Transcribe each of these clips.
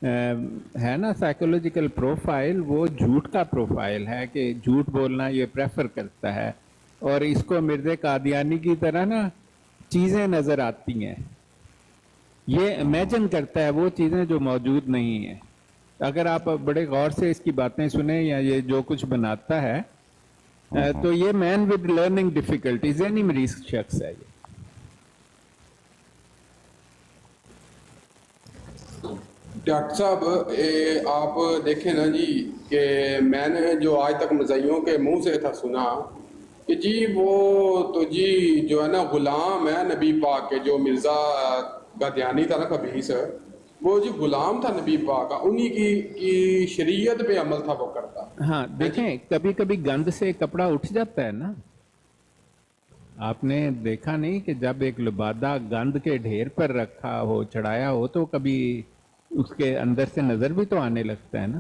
ہے نا psychological profile, وہ جھوٹ کا پروفائل ہے کہ جھوٹ بولنا یہ پریفر کرتا ہے، اور اس کو مرزا قادیانی کی طرح نا چیزیں نظر آتی ہیں، یہ امیجن کرتا ہے وہ چیزیں جو موجود نہیں ہیں. اگر آپ بڑے غور سے اس کی باتیں سنیں یا یہ جو کچھ بناتا ہے تو یہ مین ود لرننگ ڈیفیکلٹیز ذہنی مریض شخص ہے. یہ ڈاکٹر صاحب آپ دیکھیں نا جی کہ میں نے جو آج تک مزیوں کے منہ سے تھا سنا کہ جی وہ تو جی جو ہے نا غلام ہے نبی پاک کے، جو مرزا قادیانی تھا نا خبیث، وہ جی غلام تھا نبی پاک کا، انہی کی شریعت پہ عمل تھا وہ کرتا. ہاں دیکھیں کبھی کبھی گند سے کپڑا اٹھ جاتا ہے نا. آپ نے دیکھا نہیں کہ جب ایک لبادہ گند کے ڈھیر پر رکھا ہو، چڑھایا ہو، تو کبھی اس کے اندر سے نظر بھی تو آنے لگتا ہے نا.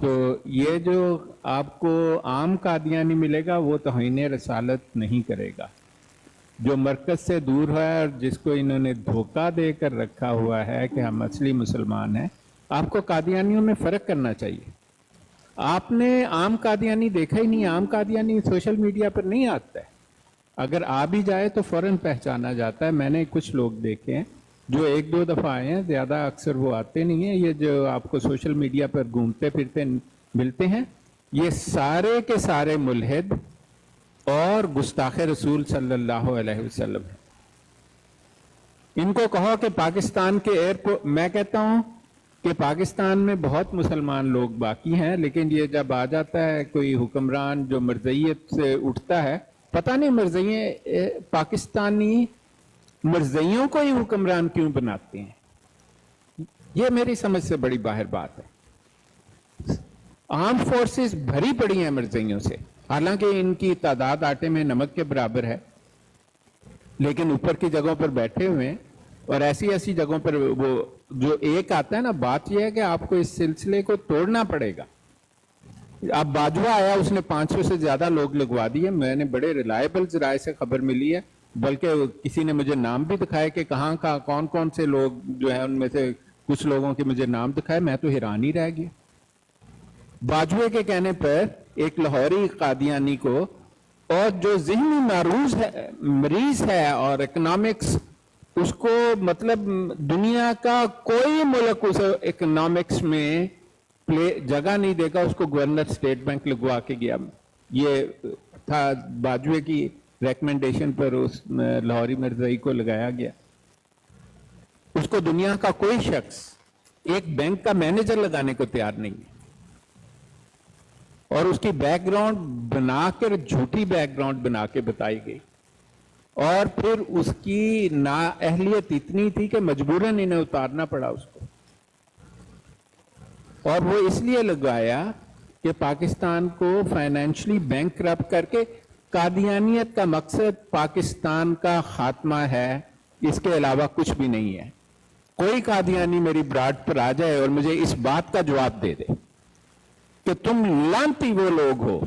تو یہ جو آپ کو عام قادیانی ملے گا وہ توہین رسالت نہیں کرے گا. جو مرکز سے دور ہے اور جس کو انہوں نے دھوکہ دے کر رکھا ہوا ہے کہ ہم اصلی مسلمان ہیں، آپ کو قادیانیوں میں فرق کرنا چاہیے. آپ نے عام قادیانی دیکھا ہی نہیں. عام قادیانی سوشل میڈیا پر نہیں آتا ہے، اگر آ بھی جائے تو فوراً پہچانا جاتا ہے. میں نے کچھ لوگ دیکھے ہیں جو ایک دو دفعہ آئے ہیں، زیادہ اکثر وہ آتے نہیں ہیں. یہ جو آپ کو سوشل میڈیا پر گھومتے پھرتے ملتے ہیں، یہ سارے کے سارے ملحد اور گستاخ رسول صلی اللہ علیہ وسلم ہیں. ان کو کہو کہ پاکستان کے ایئرپورٹ، میں کہتا ہوں کہ پاکستان میں بہت مسلمان لوگ باقی ہیں، لیکن یہ جب آ جاتا ہے کوئی حکمران جو مرزیت سے اٹھتا ہے، پتہ نہیں مرزیے پاکستانی مرزیوں کو ہی حکمران کیوں بناتے ہیں. یہ میری سمجھ سے بڑی باہر بات ہے. آرم فورسز بھری پڑی ہیں مرزیوں سے، حالانکہ ان کی تعداد آٹے میں نمک کے برابر ہے، لیکن اوپر کی جگہوں پر بیٹھے ہوئے ہیں. اور ایسی ایسی جگہوں پر وہ جو ایک آتا ہے نا، بات یہ ہے کہ آپ کو اس سلسلے کو توڑنا پڑے گا. اب باجوہ آیا، اس نے 500 سے زیادہ لوگ لگوا دیے. میں نے بڑے ریلائبل ذرائع سے خبر ملی ہے، بلکہ کسی نے مجھے نام بھی دکھائے کہ کہاں کا کون کون سے لوگ جو ہیں، ان میں سے کچھ لوگوں کے مجھے نام دکھائے. میں تو حیران ہی رہ گیا. باجوے کے کہنے پر ایک لاہوری قادیانی کو، اور جو ذہنی مریض ہے اور اکنامکس، اس کو مطلب دنیا کا کوئی ملک اس اکنامکس میں جگہ نہیں دے گا، اس کو گورنر اسٹیٹ بینک لگوا کے گیا. یہ تھا باجوے کی ریکمنڈیشن پر اس لاہوری مرزائی کو لگایا گیا. اس کو دنیا کا کوئی شخص ایک بینک کا مینیجر لگانے کو تیار نہیں ہے. اور اس کی بیک گراؤنڈ بنا کر، جھوٹی بیک گراؤنڈ بنا کے بتائی گئی، اور پھر اس کی نااہلیت اتنی تھی کہ مجبوراً انہیں اتارنا پڑا اس کو. اور وہ اس لیے لگایا کہ پاکستان کو فائنینشلی بینکرپٹ کر کے، قادیانیت کا مقصد پاکستان کا خاتمہ ہے، اس کے علاوہ کچھ بھی نہیں ہے. کوئی قادیانی میری براڈ پر آ جائے اور مجھے اس بات کا جواب دے دے کہ تم لانتی وہ لوگ ہو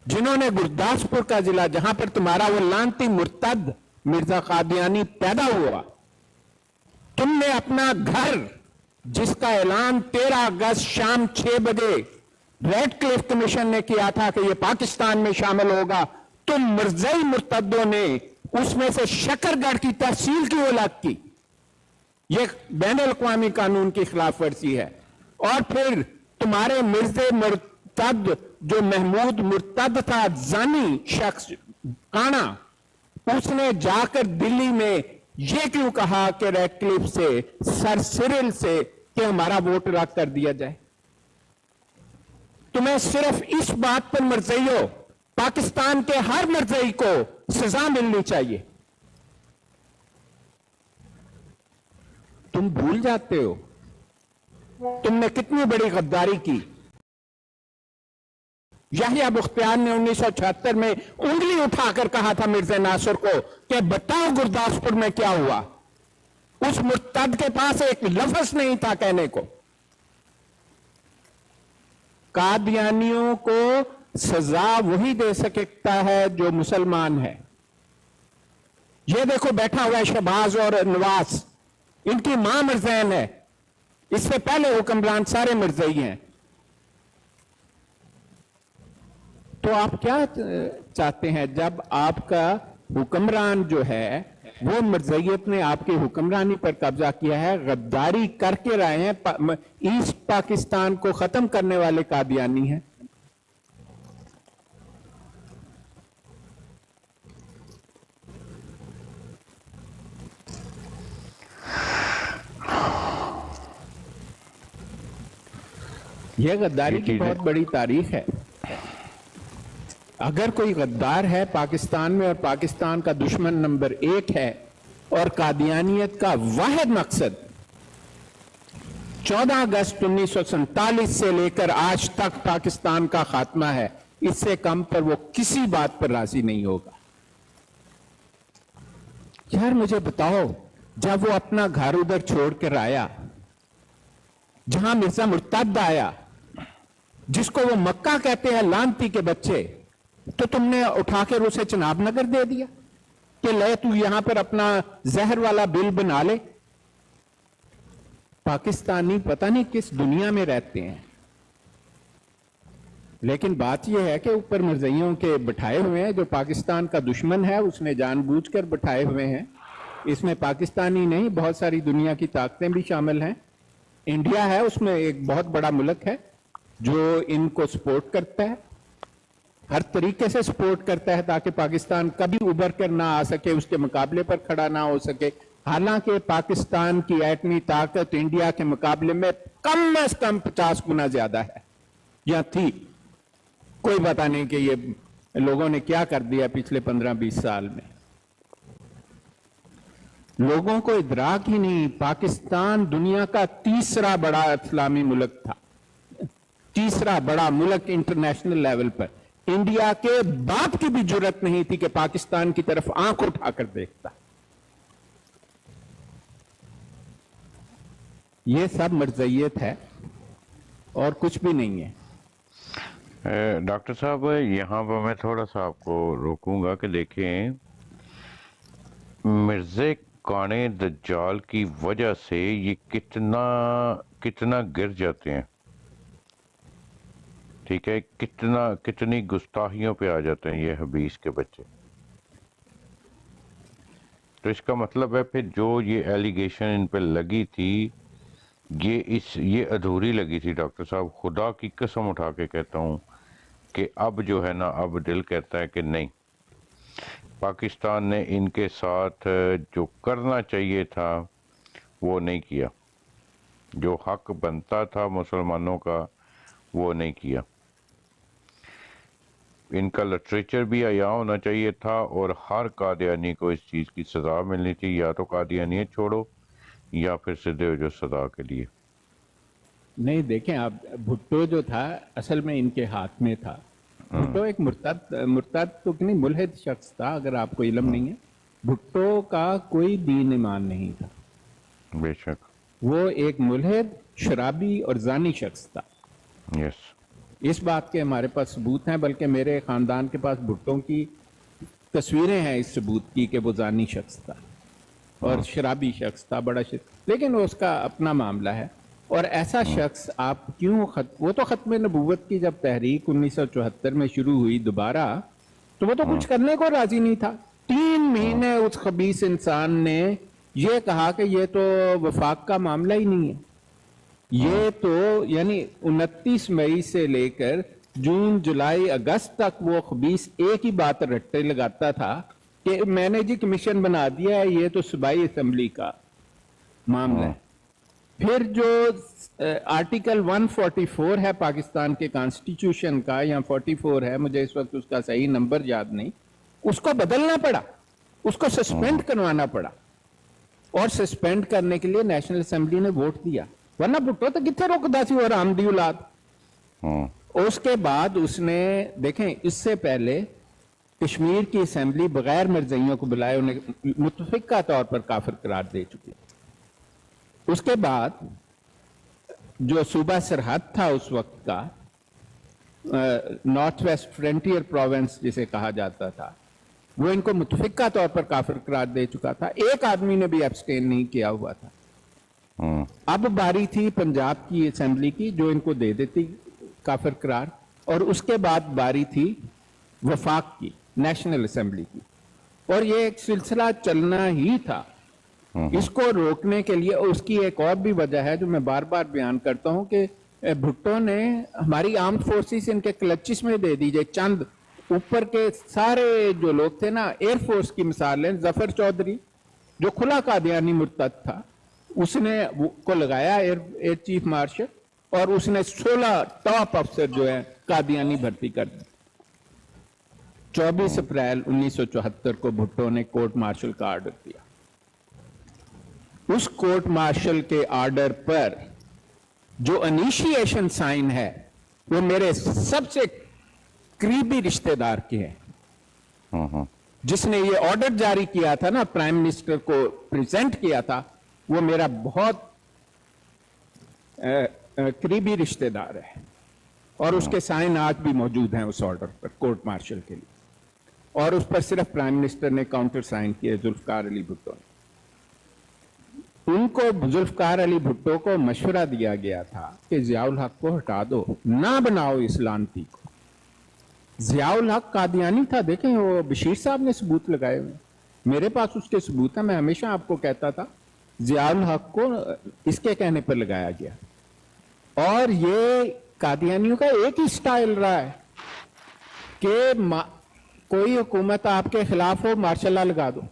جنہوں نے گرداسپور کا ضلع، جہاں پر تمہارا وہ لانتی مرتد مرزا قادیانی پیدا ہوا، تم نے اپنا گھر، جس کا اعلان 13 اگست شام 6 بجے ریڈ کلف کمیشن نے کیا تھا کہ یہ پاکستان میں شامل ہوگا، تم مرزائی مرتدوں نے اس میں سے شکر گڑھ کی تحصیل کی اولاد کی. یہ بین الاقوامی قانون کی خلاف ورزی ہے. اور پھر تمہارے مرزے مرتد جو محمود مرتد تھا، زانی شخص کانا، اس نے جا کر دلی میں یہ کیوں کہا کہ ریڈ کلف سے، سر سرل سے، کہ ہمارا ووٹ رد کر دیا جائے. تمہیں صرف اس بات پر مرزئی ہو، پاکستان کے ہر مرزئی کو سزا ملنی چاہیے. تم بھول جاتے ہو تم نے کتنی بڑی غداری کی. یحییٰ بختیار نے 1976 میں انگلی اٹھا کر کہا تھا مرزا ناصر کو کہ بتاؤ گرداسپور میں کیا ہوا. اس مرتد کے پاس ایک لفظ نہیں تھا کہنے کو. قادیانیوں کو سزا وہی دے سکتا ہے جو مسلمان ہے. یہ دیکھو بیٹھا ہوا ہے شہباز اور نواز، ان کی ماں مرزین ہے، इससे पहले हुक्मरान सारे मिर्जई हैं। तो आप क्या चाहते हैं? जब आपका हुक्मरान जो है वो मिर्जैयत ने आपकी हुक्मरानी पर कब्जा किया है, गद्दारी करके रहे हैं, ईस्ट पाकिस्तान को खत्म करने वाले कादियानी हैं। यह गद्दारी की बहुत बड़ी तारीख है। अगर कोई गद्दार है पाकिस्तान में और पाकिस्तान का दुश्मन नंबर 1 है और कादियानियत का वाहिद मकसद 14 अगस्त 1947 से लेकर आज तक पाकिस्तान का खात्मा है, इससे कम पर वो किसी बात पर राजी नहीं होगा। यार मुझे बताओ, जब वो अपना घर उधर छोड़ कर आया जहां मिर्जा मुर्तद आया, जिसको वो मक्का कहते हैं लानती के बच्चे, तो तुमने उठाकर उसे चनाब नगर दे दिया कि ले तू यहां पर अपना जहर वाला बिल बना ले। पाकिस्तानी पता नहीं किस दुनिया में रहते हैं। लेकिन बात यह है कि ऊपर मिर्जइयों के बिठाए हुए हैं, जो पाकिस्तान का दुश्मन है उसने जानबूझकर बिठाए हुए हैं। इसमें पाकिस्तानी नहीं, बहुत सारी दुनिया की ताकतें भी शामिल हैं। इंडिया है उसमें एक बहुत बड़ा मुल्क है जो इनको सपोर्ट करता है, हर तरीके से सपोर्ट करता है ताकि पाकिस्तान कभी उभर कर ना आ सके, उसके मुकाबले पर खड़ा ना हो सके। हालांकि पाकिस्तान की एटमी ताकत इंडिया के मुकाबले में कम से कम 50 गुना ज्यादा है या थी। कोई पता नहीं कि ये लोगों ने क्या कर दिया पिछले 15-20 साल में। लोगों को इदराक ही नहीं, पाकिस्तान दुनिया का तीसरा बड़ा इस्लामी मुल्क था, तीसरा बड़ा मुल्क इंटरनेशनल लेवल पर। इंडिया के बाप की भी जुर्रत नहीं थी कि पाकिस्तान की तरफ आंख उठाकर देखता। ये सब मर्ज़ियत है और कुछ भी नहीं है। डॉक्टर साहब, यहाँ पर मैं थोड़ा सा आपको रोकूंगा कि देखें, मिर्ज़े काने दज्जाल की वजह से ये कितना गिर जाते हैं, ठीक है, कितनी गुस्ताखियों पे आ जाते हैं ये हबीस के बच्चे। तो इसका मतलब है फिर जो ये एलिगेशन इन पे लगी थी ये अधूरी लगी थी। डॉक्टर साहब, खुदा की कसम उठा के कहता हूँ कि अब जो है ना, अब दिल कहता है कि नहीं, पाकिस्तान ने इनके साथ जो करना चाहिए था वो नहीं किया, जो हक बनता था मुसलमानों का वो नहीं किया। इनका लिटरेचर भी आया होना चाहिए था और हर कादियानी को इस चीज़ की सज़ा मिलनी थी। या तो कादियानियत छोड़ो या फिर सीधे हो जो सज़ा के लिए। नहीं, देखें आप, भुट्टो जो था असल में इनके हाथ में था। भुट्टो एक मुर्तद तो नहीं, मुल्हिद शख्स था, अगर आपको इल्म नहीं है। भुट्टो का कोई दीन ईमान नहीं था, बेशक वो एक मुल्हिद, शराबी और जानी शख्स था। यस, इस बात के हमारे पास सबूत हैं, बल्कि मेरे खानदान के पास भुट्टो की तस्वीरें हैं इस सबूत की कि वो जानी शख्स था और शराबी शख्स था, बड़ा शख्स। लेकिन वो उसका अपना मामला है। और ऐसा शख्स आप क्यों वो तो खत्म नबूवत की जब तहरीक 1974 में शुरू हुई दोबारा, तो वो तो कुछ करने को राजी नहीं था। 3 महीने उस खबीस इंसान ने ये कहा कि ये तो वफाक का मामला ही नहीं है। ये तो यानी 29 मई से लेकर जून, जुलाई, अगस्त तक वो खबीस एक ही बात रट्टे लगाता था कि मैंने जी कमीशन बना दिया है, ये तो सूबाई असेंबली का मामला है। फिर जो आर्टिकल 144 है पाकिस्तान के कॉन्स्टिट्यूशन का, या 44 है, मुझे इस वक्त उसका सही नंबर याद नहीं, उसको बदलना पड़ा, उसको सस्पेंड करवाना पड़ा। और सस्पेंड करने के लिए नेशनल असेंबली ने वोट दिया, वरना भुट्टो तो कितने रोकदा सी और आमदी औलाद। उसके बाद उसने, देखें, इससे पहले कश्मीर की असेंबली बगैर मिर्जइयों को बुलाए उन्हें मुतफिका तौर पर काफिर करार दे चुकी। उसके बाद जो सूबा सरहद था उस वक्त का, नॉर्थ वेस्ट फ्रंटियर प्रोविंस जिसे कहा जाता था, वो इनको मुतफिका तौर पर काफिर करार दे चुका था। एक आदमी ने भी एब्सटेन नहीं किया हुआ था। अब बारी थी पंजाब की असेंबली की जो इनको दे देती काफिर करार, और उसके बाद बारी थी वफाक की, नेशनल असेंबली की, और ये एक सिलसिला चलना ही था। इसको रोकने के लिए, और उसकी एक और भी वजह है जो मैं बार बार बयान करता हूं कि भुट्टो ने हमारी आर्म्ड फोर्सेस इनके क्लचिस में दे दीजिए। चंद ऊपर के सारे जो लोग थे ना, एयरफोर्स की मिसाल लें, जफर चौधरी जो खुला कादियानी मुर्तद था, उसने को लगाया एयर चीफ मार्शल, और उसने 16 टॉप अफसर जो है कादियानी भर्ती कर दी। 24 अप्रैल 1974 को भुट्टो ने कोर्ट मार्शल का ऑर्डर दिया। उस कोर्ट मार्शल के ऑर्डर पर जो इनिशिएशन साइन है वो मेरे सबसे करीबी रिश्तेदार के हैं। जिसने ये ऑर्डर जारी किया था ना, प्राइम मिनिस्टर को प्रेजेंट किया था, वो मेरा बहुत करीबी रिश्तेदार है, और उसके साइन आज भी मौजूद हैं उस ऑर्डर पर कोर्ट मार्शल के लिए, और उस पर सिर्फ प्राइम मिनिस्टर ने काउंटर साइन किए, जुल्फकार अली भुट्टो ने। उनको, जुल्फकार अली भुट्टो को मशवरा दिया गया था कि जियाउल हक को हटा दो, ना बनाओ इस लानती को। जियाउल हक कादियानी था, देखें वो बशीर साहब ने सबूत लगाए हुए, मेरे पास उसके सबूत है। मैं हमेशा आपको कहता था जियाउल हक को इसके कहने पर लगाया गया, और ये कादियानियों का एक ही स्टाइल रहा है कि कोई हुकूमत आपके खिलाफ हो, मार्शल लॉ लगा दो।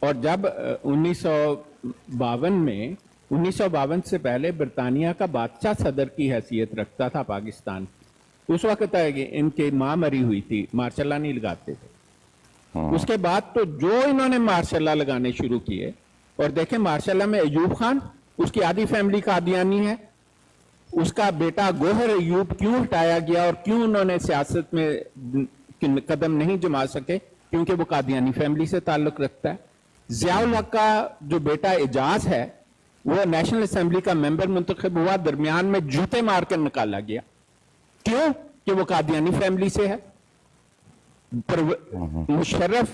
और जब 1952 में, 1952 से पहले बरतानिया का बादशाह सदर की हैसियत रखता था पाकिस्तान, उस वक्त इनकी मां मरी हुई थी, मार्शल लॉ नहीं लगाते थे। उसके बाद तो जो इन्होंने मार्शल लॉ लगाने शुरू किए, और देखें मार्शल लॉ में अयूब खान, उसकी आधी फैमिली कादियानी है, उसका बेटा गोहर अयूब क्यों हटाया गया और क्यों उन्होंने सियासत में कदम नहीं जमा सके, क्योंकि वो कादियानी फैमिली से ताल्लुक रखता है। जियाउल हक का जो बेटा एजाज है, वो नेशनल असेंबली का मेंबर मुंतखब हुआ, दरमियान में जूते मारकर निकाला गया, क्यों? कि वो कादियानी फैमिली से है। मुशर्रफ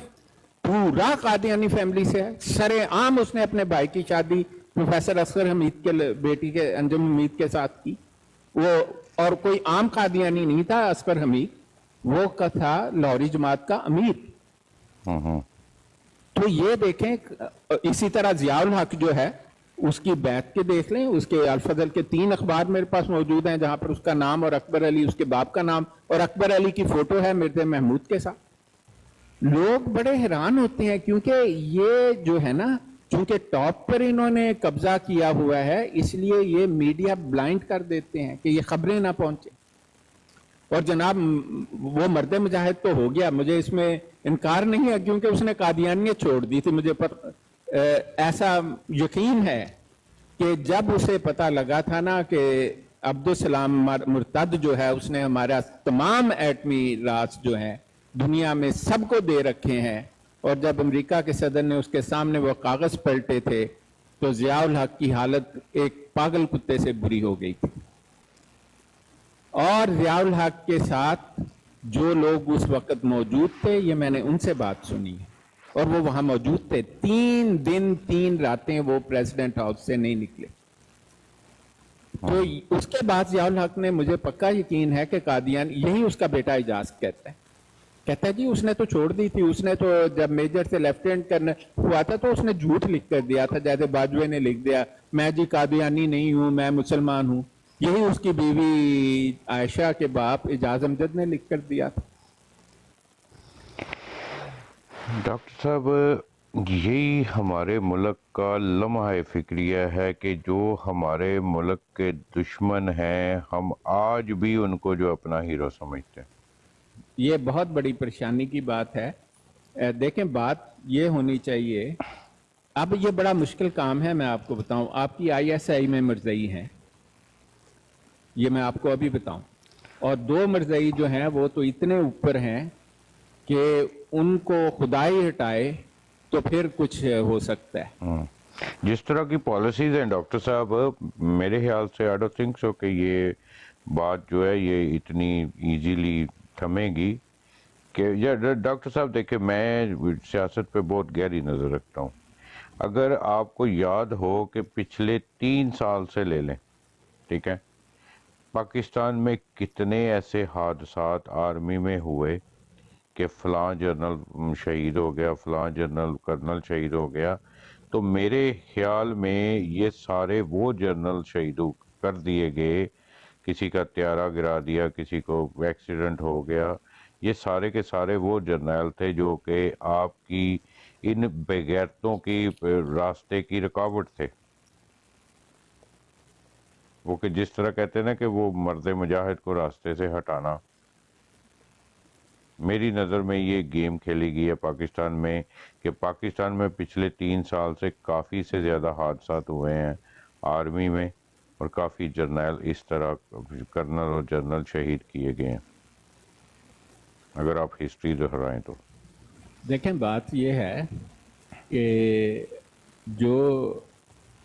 पूरा कादियानी फैमिली से है। सरे आम उसने अपने भाई की शादी प्रोफेसर असगर हमीद के बेटी के अंजुम हमीद के साथ की, वो और कोई आम कादियानी नहीं था असगर हमीद, वो का था लाहौरी जमात का अमीर। तो ये देखें, इसी तरह जियाउल हक जो है उसकी बैत के देख लें, उसके अल-फजल के 3 अखबार मेरे पास मौजूद हैं जहां पर उसका नाम और अकबर अली उसके बाप का नाम, और अकबर अली की फोटो है मिर्ज़ा महमूद के साथ। लोग बड़े हैरान होते हैं क्योंकि ये जो है ना, चूंकि टॉप पर इन्होंने कब्जा किया हुआ है, इसलिए ये मीडिया ब्लाइंड कर देते हैं कि ये खबरें ना पहुंचे। और जनाब वो मर्द मुजाहिद तो हो गया, मुझे इसमें इनकार नहीं है, क्योंकि उसने कादियानियत छोड़ दी थी। मुझे पर ऐसा यकीन है कि जब उसे पता लगा था ना कि अब्दुल सलाम मुर्तद जो है, उसने हमारा तमाम एटमी राज जो है दुनिया में सबको दे रखे हैं, और जब अमेरिका के सदर ने उसके सामने वो कागज पलटे थे, तो जियाउल हक की हालत एक पागल कुत्ते से बुरी हो गई थी। और जियाउल हक के साथ जो लोग उस वक्त मौजूद थे, ये मैंने उनसे बात सुनी है, और वो वहां मौजूद थे। 3 दिन 3 रातें वो प्रेसिडेंट हाउस से नहीं निकले। तो उसके बाद जियाउल हक ने, मुझे पक्का यकीन है कि कादियान, यही उसका बेटा इजाज कहता है जी उसने तो छोड़ दी थी, उसने तो जब मेजर से लेफ्टिनेंट करना हुआ था तो उसने झूठ लिख कर दिया था, जैसे बाजवे ने लिख दिया, मैं जी कादियानी नहीं हूं, मैं मुसलमान हूं। यही उसकी बीवी आयशा के बाप एजाज अमजद ने लिख कर दिया था। डॉक्टर साहब, यही हमारे मुल्क का लम्हा फिक्रिया है कि जो हमारे मुल्क के दुश्मन हैं, हम आज भी उनको जो अपना हीरो समझते हैं। ये बहुत बड़ी परेशानी की बात है। देखें, बात ये होनी चाहिए, अब ये बड़ा मुश्किल काम है। मैं आपको बताऊं, आपकी ISI में मरज़ई हैं, ये मैं आपको अभी बताऊं, और 2 मरज़ई जो हैं वो तो इतने ऊपर हैं कि उनको खुदाई हटाए तो फिर कुछ हो सकता है। जिस तरह की पॉलिसीज हैं डॉक्टर साहब, मेरे ख्याल से आई डोंट थिंक सो कि ये बात जो है ये इतनी इजीली थमेगी। कि डॉक्टर साहब देखिए, मैं सियासत पे बहुत गहरी नज़र रखता हूँ। اگر آپ کو یاد ہو کہ پچھلے 3 سال سے لے لیں، ٹھیک ہے، پاکستان میں کتنے ایسے حادثات آرمی میں ہوئے کہ فلاں جنرل شہید ہو گیا، فلاں جنرل کرنل شہید ہو گیا، تو میرے خیال میں یہ سارے وہ جنرل شہید کر دیے گئے، کسی کا طیارہ گرا دیا، کسی کو ایکسیڈنٹ ہو گیا، یہ سارے کے سارے وہ جرنیل تھے جو کہ آپ کی ان بغیرتوں کی راستے کی رکاوٹ تھے. وہ کہ جس طرح کہتے ہیں نا کہ وہ مرد مجاہد کو راستے سے ہٹانا، میری نظر میں یہ گیم کھیلی گئی ہے پاکستان میں، کہ پاکستان میں پچھلے 3 سال سے کافی سے زیادہ حادثات ہوئے ہیں آرمی میں، اور کافی جرنیل اس طرح کرنل اور جنرل شہید کیے گئے ہیں، اگر آپ ہسٹری دہرائیں تو. دیکھیں بات یہ ہے کہ جو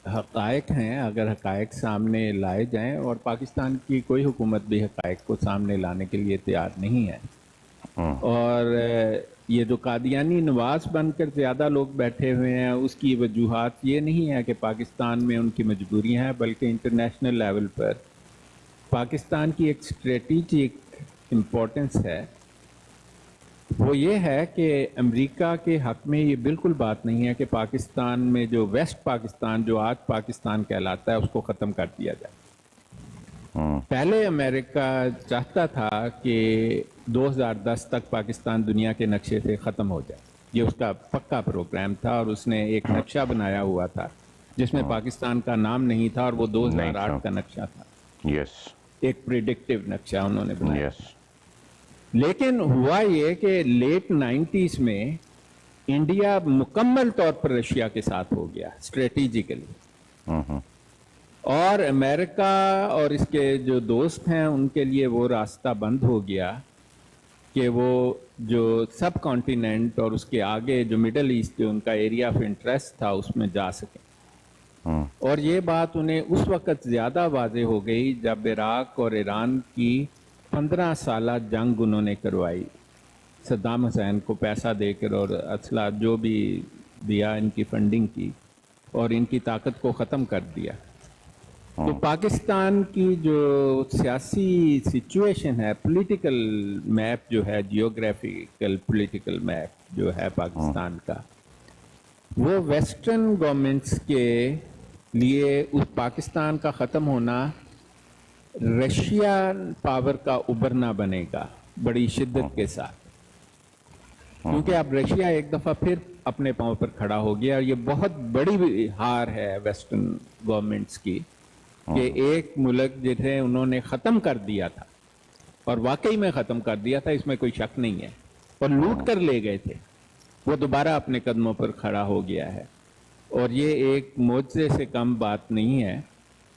حقائق ہیں، اگر حقائق سامنے لائے جائیں، اور پاکستان کی کوئی حکومت بھی حقائق کو سامنے لانے کے لیے تیار نہیں ہے، اور یہ جو قادیانی نواز بن کر زیادہ لوگ بیٹھے ہوئے ہیں، اس کی وجوہات یہ نہیں ہے کہ پاکستان میں ان کی مجبوریاں ہیں، بلکہ انٹرنیشنل لیول پر پاکستان کی ایک اسٹریٹجک امپورٹنس ہے. وہ یہ ہے کہ امریکہ کے حق میں یہ بالکل بات نہیں ہے کہ پاکستان میں جو ویسٹ پاکستان جو آج پاکستان کہلاتا ہے اس کو ختم کر دیا جائے. پہلے امریکہ چاہتا تھا کہ 2010 تک پاکستان دنیا کے نقشے سے ختم ہو جائے، یہ اس کا پکا پروگرام تھا، اور اس نے ایک نقشہ بنایا ہوا تھا جس میں پاکستان کا نام نہیں تھا، اور وہ 2008 کا نقشہ تھا. یس، ایک پریڈکٹیو نقشہ انہوں نے بنایا. یس. لیکن ہوا یہ کہ لیٹ 90s میں انڈیا مکمل طور پر رشیا کے ساتھ ہو گیا اسٹریٹجیکلی، اور امریکہ اور اس کے جو دوست ہیں ان کے لیے وہ راستہ بند ہو گیا کہ وہ جو سب کانٹیننٹ اور اس کے آگے جو مڈل ایسٹ جو ان کا ایریا آف انٹرسٹ تھا اس میں جا سکیں. اور یہ بات انہیں اس وقت زیادہ واضح ہو گئی جب عراق اور ایران کی 15 سالہ جنگ انہوں نے کروائی، صدام حسین کو پیسہ دے کر اور اسلحہ جو بھی دیا، ان کی فنڈنگ کی اور ان کی طاقت کو ختم کر دیا. تو پاکستان کی جو سیاسی سچویشن ہے، پولیٹیکل میپ جو ہے، جیوگرافیکل پولیٹیکل میپ جو ہے پاکستان کا، وہ ویسٹرن گورنمنٹس کے لیے اس پاکستان کا ختم ہونا رشین پاور کا ابھرنا بنے گا بڑی شدت کے ساتھ، کیونکہ اب رشیا ایک دفعہ پھر اپنے پاؤں پر کھڑا ہو گیا. اور یہ بہت بڑی ہار ہے ویسٹرن گورنمنٹس کی کہ ایک ملک جسے انہوں نے ختم کر دیا تھا، اور واقعی میں ختم کر دیا تھا، اس میں کوئی شک نہیں ہے، اور لوٹ کر لے گئے تھے، وہ دوبارہ اپنے قدموں پر کھڑا ہو گیا ہے. اور یہ ایک معجزے سے کم بات نہیں ہے.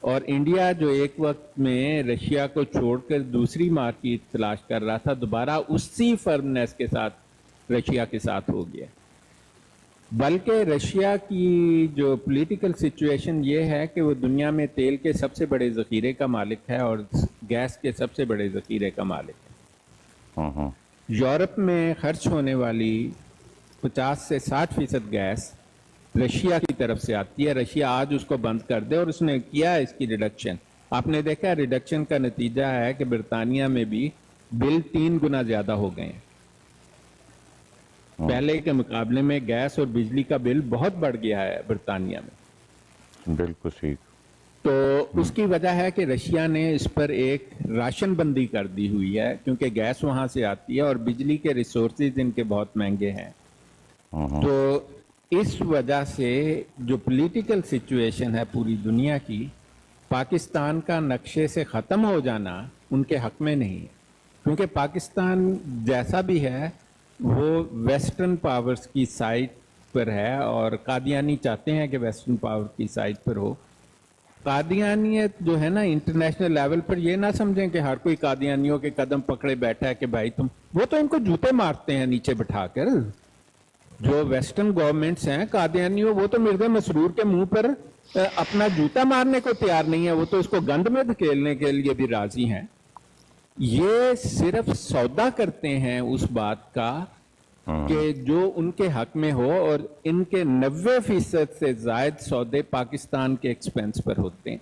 اور انڈیا جو ایک وقت میں رشیا کو چھوڑ کر دوسری مارکیٹ تلاش کر رہا تھا، دوبارہ اسی فرمنس کے ساتھ رشیا کے ساتھ ہو گیا. بلکہ رشیا کی جو پولیٹیکل سچویشن یہ ہے کہ وہ دنیا میں تیل کے سب سے بڑے ذخیرے کا مالک ہے اور گیس کے سب سے بڑے ذخیرے کا مالک ہے. یورپ میں خرچ ہونے والی 50 سے 60% گیس رشیا کی طرف سے آتی ہے. رشیا آج اس کو بند کر دے، اور اس نے کیا اس کی ریڈکشن. آپ نے دیکھا ریڈکشن کا نتیجہ ہے کہ برطانیہ میں بھی بل 3 گنا زیادہ ہو گئے ہیں. پہلے کے مقابلے میں گیس اور بجلی کا بل بہت بڑھ گیا ہے برطانیہ میں. بالکل صحیح. تو اس کی وجہ ہے کہ رشیا نے اس پر ایک راشن بندی کر دی ہوئی ہے، کیونکہ گیس وہاں سے آتی ہے اور بجلی کے ریسورسز ان کے بہت مہنگے ہیں. تو اس وجہ سے جو پولیٹیکل سچویشن ہے پوری دنیا کی، پاکستان کا نقشے سے ختم ہو جانا ان کے حق میں نہیں ہے، کیونکہ پاکستان جیسا بھی ہے وہ ویسٹرن پاورز کی سائٹ پر ہے، اور قادیانی چاہتے ہیں کہ ویسٹرن پاور کی سائٹ پر ہو. قادیانیت جو ہے نا انٹرنیشنل لیول پر، یہ نہ سمجھیں کہ ہر کوئی قادیانیوں کے قدم پکڑے بیٹھا ہے کہ بھائی تم، وہ تو ان کو جوتے مارتے ہیں نیچے بٹھا کر. جو ویسٹرن گورنمنٹس ہیں قادیانیوں، وہ تو مرزا مسرور کے منہ پر اپنا جوتا مارنے کو تیار نہیں ہے، وہ تو اس کو گند میں دھکیلنے کے لیے بھی راضی ہیں. یہ صرف سودا کرتے ہیں اس بات کا कि जो उनके हक में हो, और इनके 90% से जायद सौदे पाकिस्तान के एक्सपेंस पर होते हैं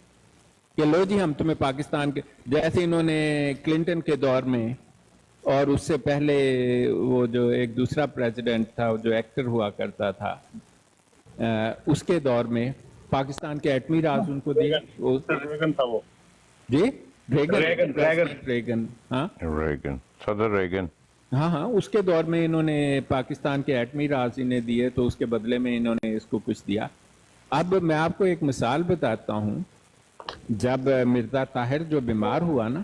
कि लो जी हम तुम्हें पाकिस्तान के, जैसे इन्होंने क्लिंटन के दौर में और उससे पहले वो जो एक दूसरा प्रेसिडेंट था जो एक्टर हुआ करता था, उसके दौर में पाकिस्तान के एटमी राज उनको दिए। रेगन था वो जी रेगन रेगन, हाँ रेगन, सदर रेगन। हाँ हाँ, उसके दौर में इन्होंने पाकिस्तान के एटमी राज इन्हें दिए, तो उसके बदले में इन्होंने इसको कुछ दिया। अब मैं आपको एक मिसाल बताता हूँ, जब मिर्जा ताहिर जो बीमार हुआ ना,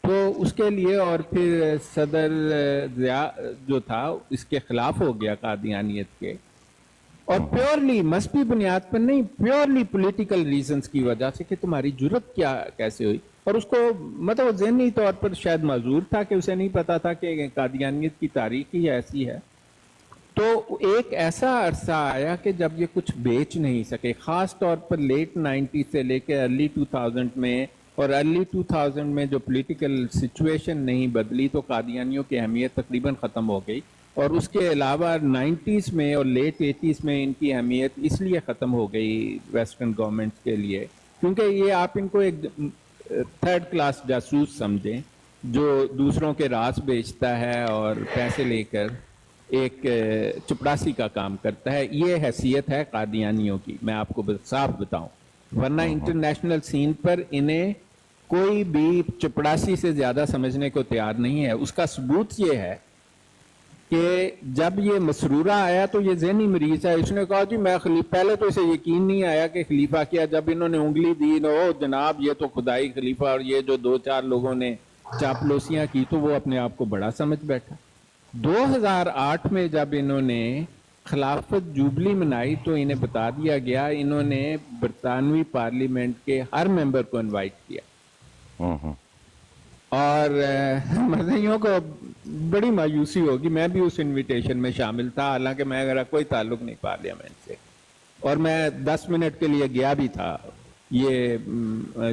तो उसके लिए और फिर सदर ज़िया जो था इसके खिलाफ हो गया कादियानियत के, और प्योरली मस्बी बुनियाद पर नहीं, प्योरली पॉलिटिकल रीजंस की वजह से कि तुम्हारी जुर्रत क्या कैसे हुई। और उसको मतलब ज़हनी तौर पर शायद माजूर था कि उसे नहीं पता था कि कादियानियत की तारीख ही ऐसी है। तो एक ऐसा अरसा आया कि जब ये कुछ बेच नहीं सके, ख़ास तौर पर लेट 90 से लेकर अर्ली 2000 में, और अर्ली 2000 में जो पॉलिटिकल सिचुएशन नहीं बदली तो कादियानियों की अहमियत तकरीबन ख़त्म हो गई। और उसके अलावा 90s में और लेट 80s में इनकी अहमियत इसलिए ख़त्म हो गई वेस्टर्न गवर्नमेंट्स के लिए, क्योंकि ये आप इनको एक थर्ड क्लास जासूस समझें जो दूसरों के राज बेचता है और पैसे लेकर एक चपरासी का काम करता है। ये हैसियत है कादियानियों की, मैं आपको साफ बताऊं, वरना इंटरनेशनल सीन पर इन्हें कोई भी चपरासी से ज़्यादा समझने को तैयार नहीं है। उसका सबूत ये है कि जब ये मसरूरा आया तो ये ज़हनी मरीज है, इसने कहा जी मैं खलीफा, पहले तो इसे यकीन नहीं आया कि खलीफा किया, जब इन्होंने उंगली दी ना, ओ जनाब ये तो खुदाई खलीफा, और ये जो 2-4 लोगों ने चापलूसियाँ की तो वो अपने आप को बड़ा समझ बैठा। 2008 में जब इन्होंने खिलाफत जुबली मनाई तो इन्हें बता दिया गया, इन्होंने बरतानवी पार्लियामेंट के हर मेंबर को इनवाइट किया, और मज़हियों को बड़ी मायूसी होगी, मैं भी उस इनविटेशन में शामिल था, हालांकि मेरा कोई ताल्लुक नहीं पार्लियामेंट से, और मैं 10 मिनट के लिए गया भी था। ये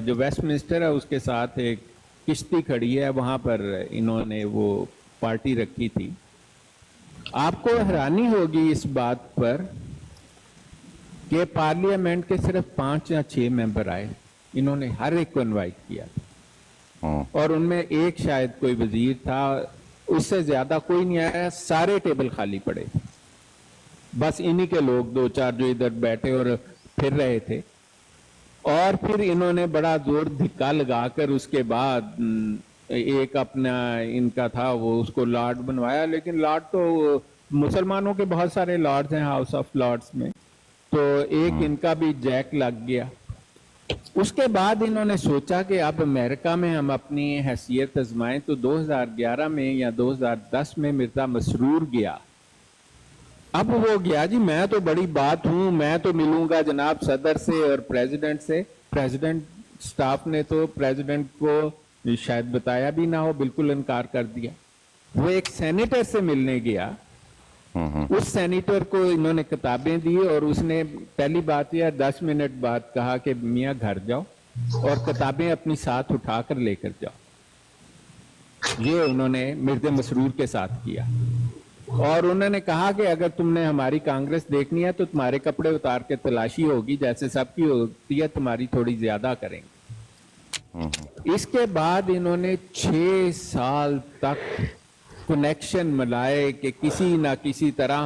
जो वेस्टमिंस्टर है उसके साथ एक किश्ती खड़ी है, वहाँ पर इन्होंने वो पार्टी रखी थी। आपको हैरानी होगी इस बात पर कि पार्लियामेंट के सिर्फ 5 या 6 मेंबर आए, इन्होंने हर एक को इनवाइट किया, और उनमें एक शायद कोई वजीर था, उससे ज्यादा कोई नहीं आया, सारे टेबल खाली पड़े, बस इन्हीं के लोग 2-4 जो इधर बैठे और फिर रहे थे। और फिर इन्होंने बड़ा जोर धिक्का लगाकर उसके बाद एक अपना इनका था वो उसको लॉर्ड बनवाया, लेकिन लॉर्ड तो मुसलमानों के बहुत सारे लॉर्ड्स हैं हाउस ऑफ लॉर्ड्स में, तो एक इनका भी जैक लग गया। उसके बाद इन्होंने सोचा कि अब अमेरिका में हम अपनी हैसियत आजमाएं, तो 2011 में या 2010 में मिर्जा मसरूर गया। अब वो गया जी मैं तो बड़ी बात हूं, मैं तो मिलूंगा जनाब सदर से और प्रेसिडेंट से। प्रेसिडेंट स्टाफ ने तो प्रेसिडेंट को शायद बताया भी ना हो, बिल्कुल इनकार कर दिया। वो एक सेनेटर से मिलने गया, उस सेनेटर को इन्होंने किताबें दी और उसने पहली बात यह 10 मिनट बाद कहा कि मियाँ घर जाओ और किताबें अपनी साथ उठाकर लेकर जाओ। ये उन्होंने मिर्ज़ा मसरूर के साथ किया, और उन्होंने कहा कि अगर तुमने हमारी कांग्रेस देखनी है तो तुम्हारे कपड़े उतार के तलाशी होगी, जैसे सबकी होती है, तुम्हारी थोड़ी ज्यादा करेंगे। इसके बाद इन्होंने 6 साल तक कनेक्शन मिलाए कि किसी ना किसी तरह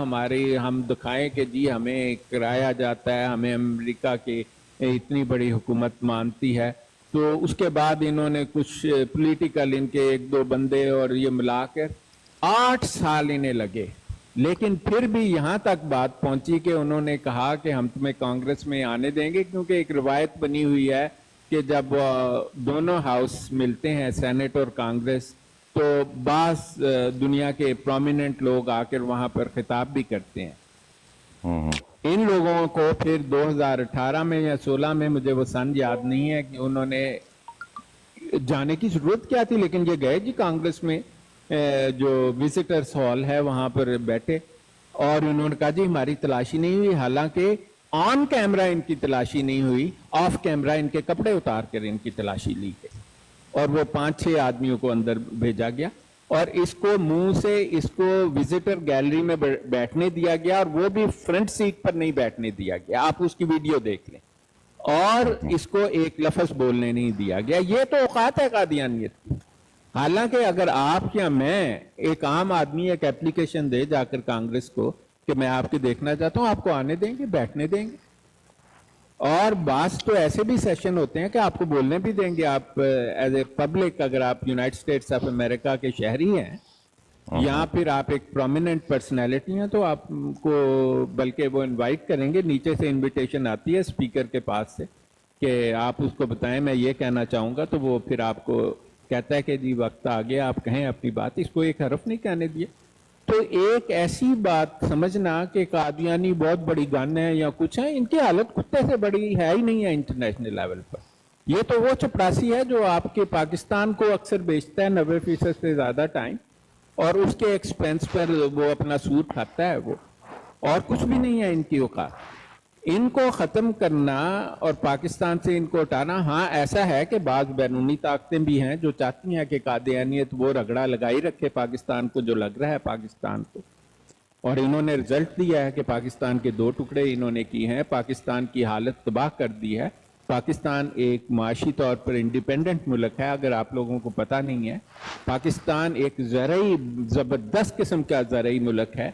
हम दिखाएं कि जी हमें कराया जाता है, हमें अमेरिका की इतनी बड़ी हुकूमत मानती है। तो उसके बाद इन्होंने कुछ पॉलिटिकल इनके 1-2 बंदे और ये मिलाकर 8 साल इन्हें लगे, लेकिन फिर भी यहाँ तक बात पहुंची कि उन्होंने कहा कि हम तुम्हें कांग्रेस में आने देंगे, क्योंकि एक रिवायत बनी हुई है कि जब दोनों हाउस मिलते हैं सेनेट और कांग्रेस, तो बास दुनिया के प्रोमिनेंट लोग आकर वहां पर खिताब भी करते हैं। इन लोगों को फिर 2018 में या 16 में, मुझे वो सन याद नहीं है, कि उन्होंने जाने की जरूरत क्या थी, लेकिन ये गए जी कांग्रेस में जो विजिटर्स हॉल है वहां पर बैठे, और उन्होंने कहा जी हमारी तलाशी नहीं हुई। हालांकि ऑन कैमरा इनकी तलाशी नहीं हुई, ऑफ कैमरा इनके कपड़े उतार कर इनकी तलाशी ली गई, और वो 5-6 आदमियों को अंदर भेजा गया। اور اس کو منہ سے اس کو وزٹر گیلری میں بیٹھنے دیا گیا, اور وہ بھی فرنٹ سیٹ پر نہیں بیٹھنے دیا گیا. آپ اس کی ویڈیو دیکھ لیں. اور اس کو ایک لفظ بولنے نہیں دیا گیا. یہ تو اوقات ہے قادیانیت کی. حالانکہ اگر آپ یا میں, ایک عام آدمی ایک اپلیکیشن دے جا کر کانگریس کو کہ میں آپ کے دیکھنا چاہتا ہوں, آپ کو آنے دیں گے, بیٹھنے دیں گے. اور بعض تو ایسے بھی سیشن ہوتے ہیں کہ آپ کو بولنے بھی دیں گے. آپ ایز اے پبلک, اگر آپ یونائٹڈ اسٹیٹس آف امریکہ کے شہری ہیں یا پھر آپ ایک پرومیننٹ پرسنالٹی ہیں, تو آپ کو بلکہ وہ انوائٹ کریں گے. نیچے سے انویٹیشن آتی ہے اسپیکر کے پاس سے کہ آپ اس کو بتائیں میں یہ کہنا چاہوں گا, تو وہ پھر آپ کو کہتا ہے کہ جی وقت آ گیا, آپ کہیں اپنی بات. اس کو ایک حرف نہیں کہنے دیے. تو ایک ایسی بات سمجھنا کہ قادیانی بہت بڑی گن ہے یا کچھ ہے, ان کی حالت کتے سے بڑی ہے ہی نہیں ہے انٹرنیشنل لیول پر. یہ تو وہ چپڑاسی ہے جو آپ کے پاکستان کو اکثر بیچتا ہے 90% سے زیادہ ٹائم, اور اس کے ایکسپینس پر وہ اپنا سود کھاتا ہے وہ, اور کچھ بھی نہیں ہے ان کی اوقات. ان کو ختم کرنا اور پاکستان سے ان کو ہٹانا. ہاں ایسا ہے کہ بعض بیرونی طاقتیں بھی ہیں جو چاہتی ہیں کہ قادیانیت وہ رگڑا لگائی رکھے پاکستان کو, جو لگ رہا ہے پاکستان کو. اور انہوں نے رزلٹ دیا ہے کہ پاکستان کے 2 ٹکڑے انہوں نے کی ہیں, پاکستان کی حالت تباہ کر دی ہے. پاکستان ایک معاشی طور پر انڈیپینڈنٹ ملک ہے, اگر آپ لوگوں کو پتہ نہیں ہے. پاکستان ایک زرعی, زبردست قسم کا زرعی ملک ہے,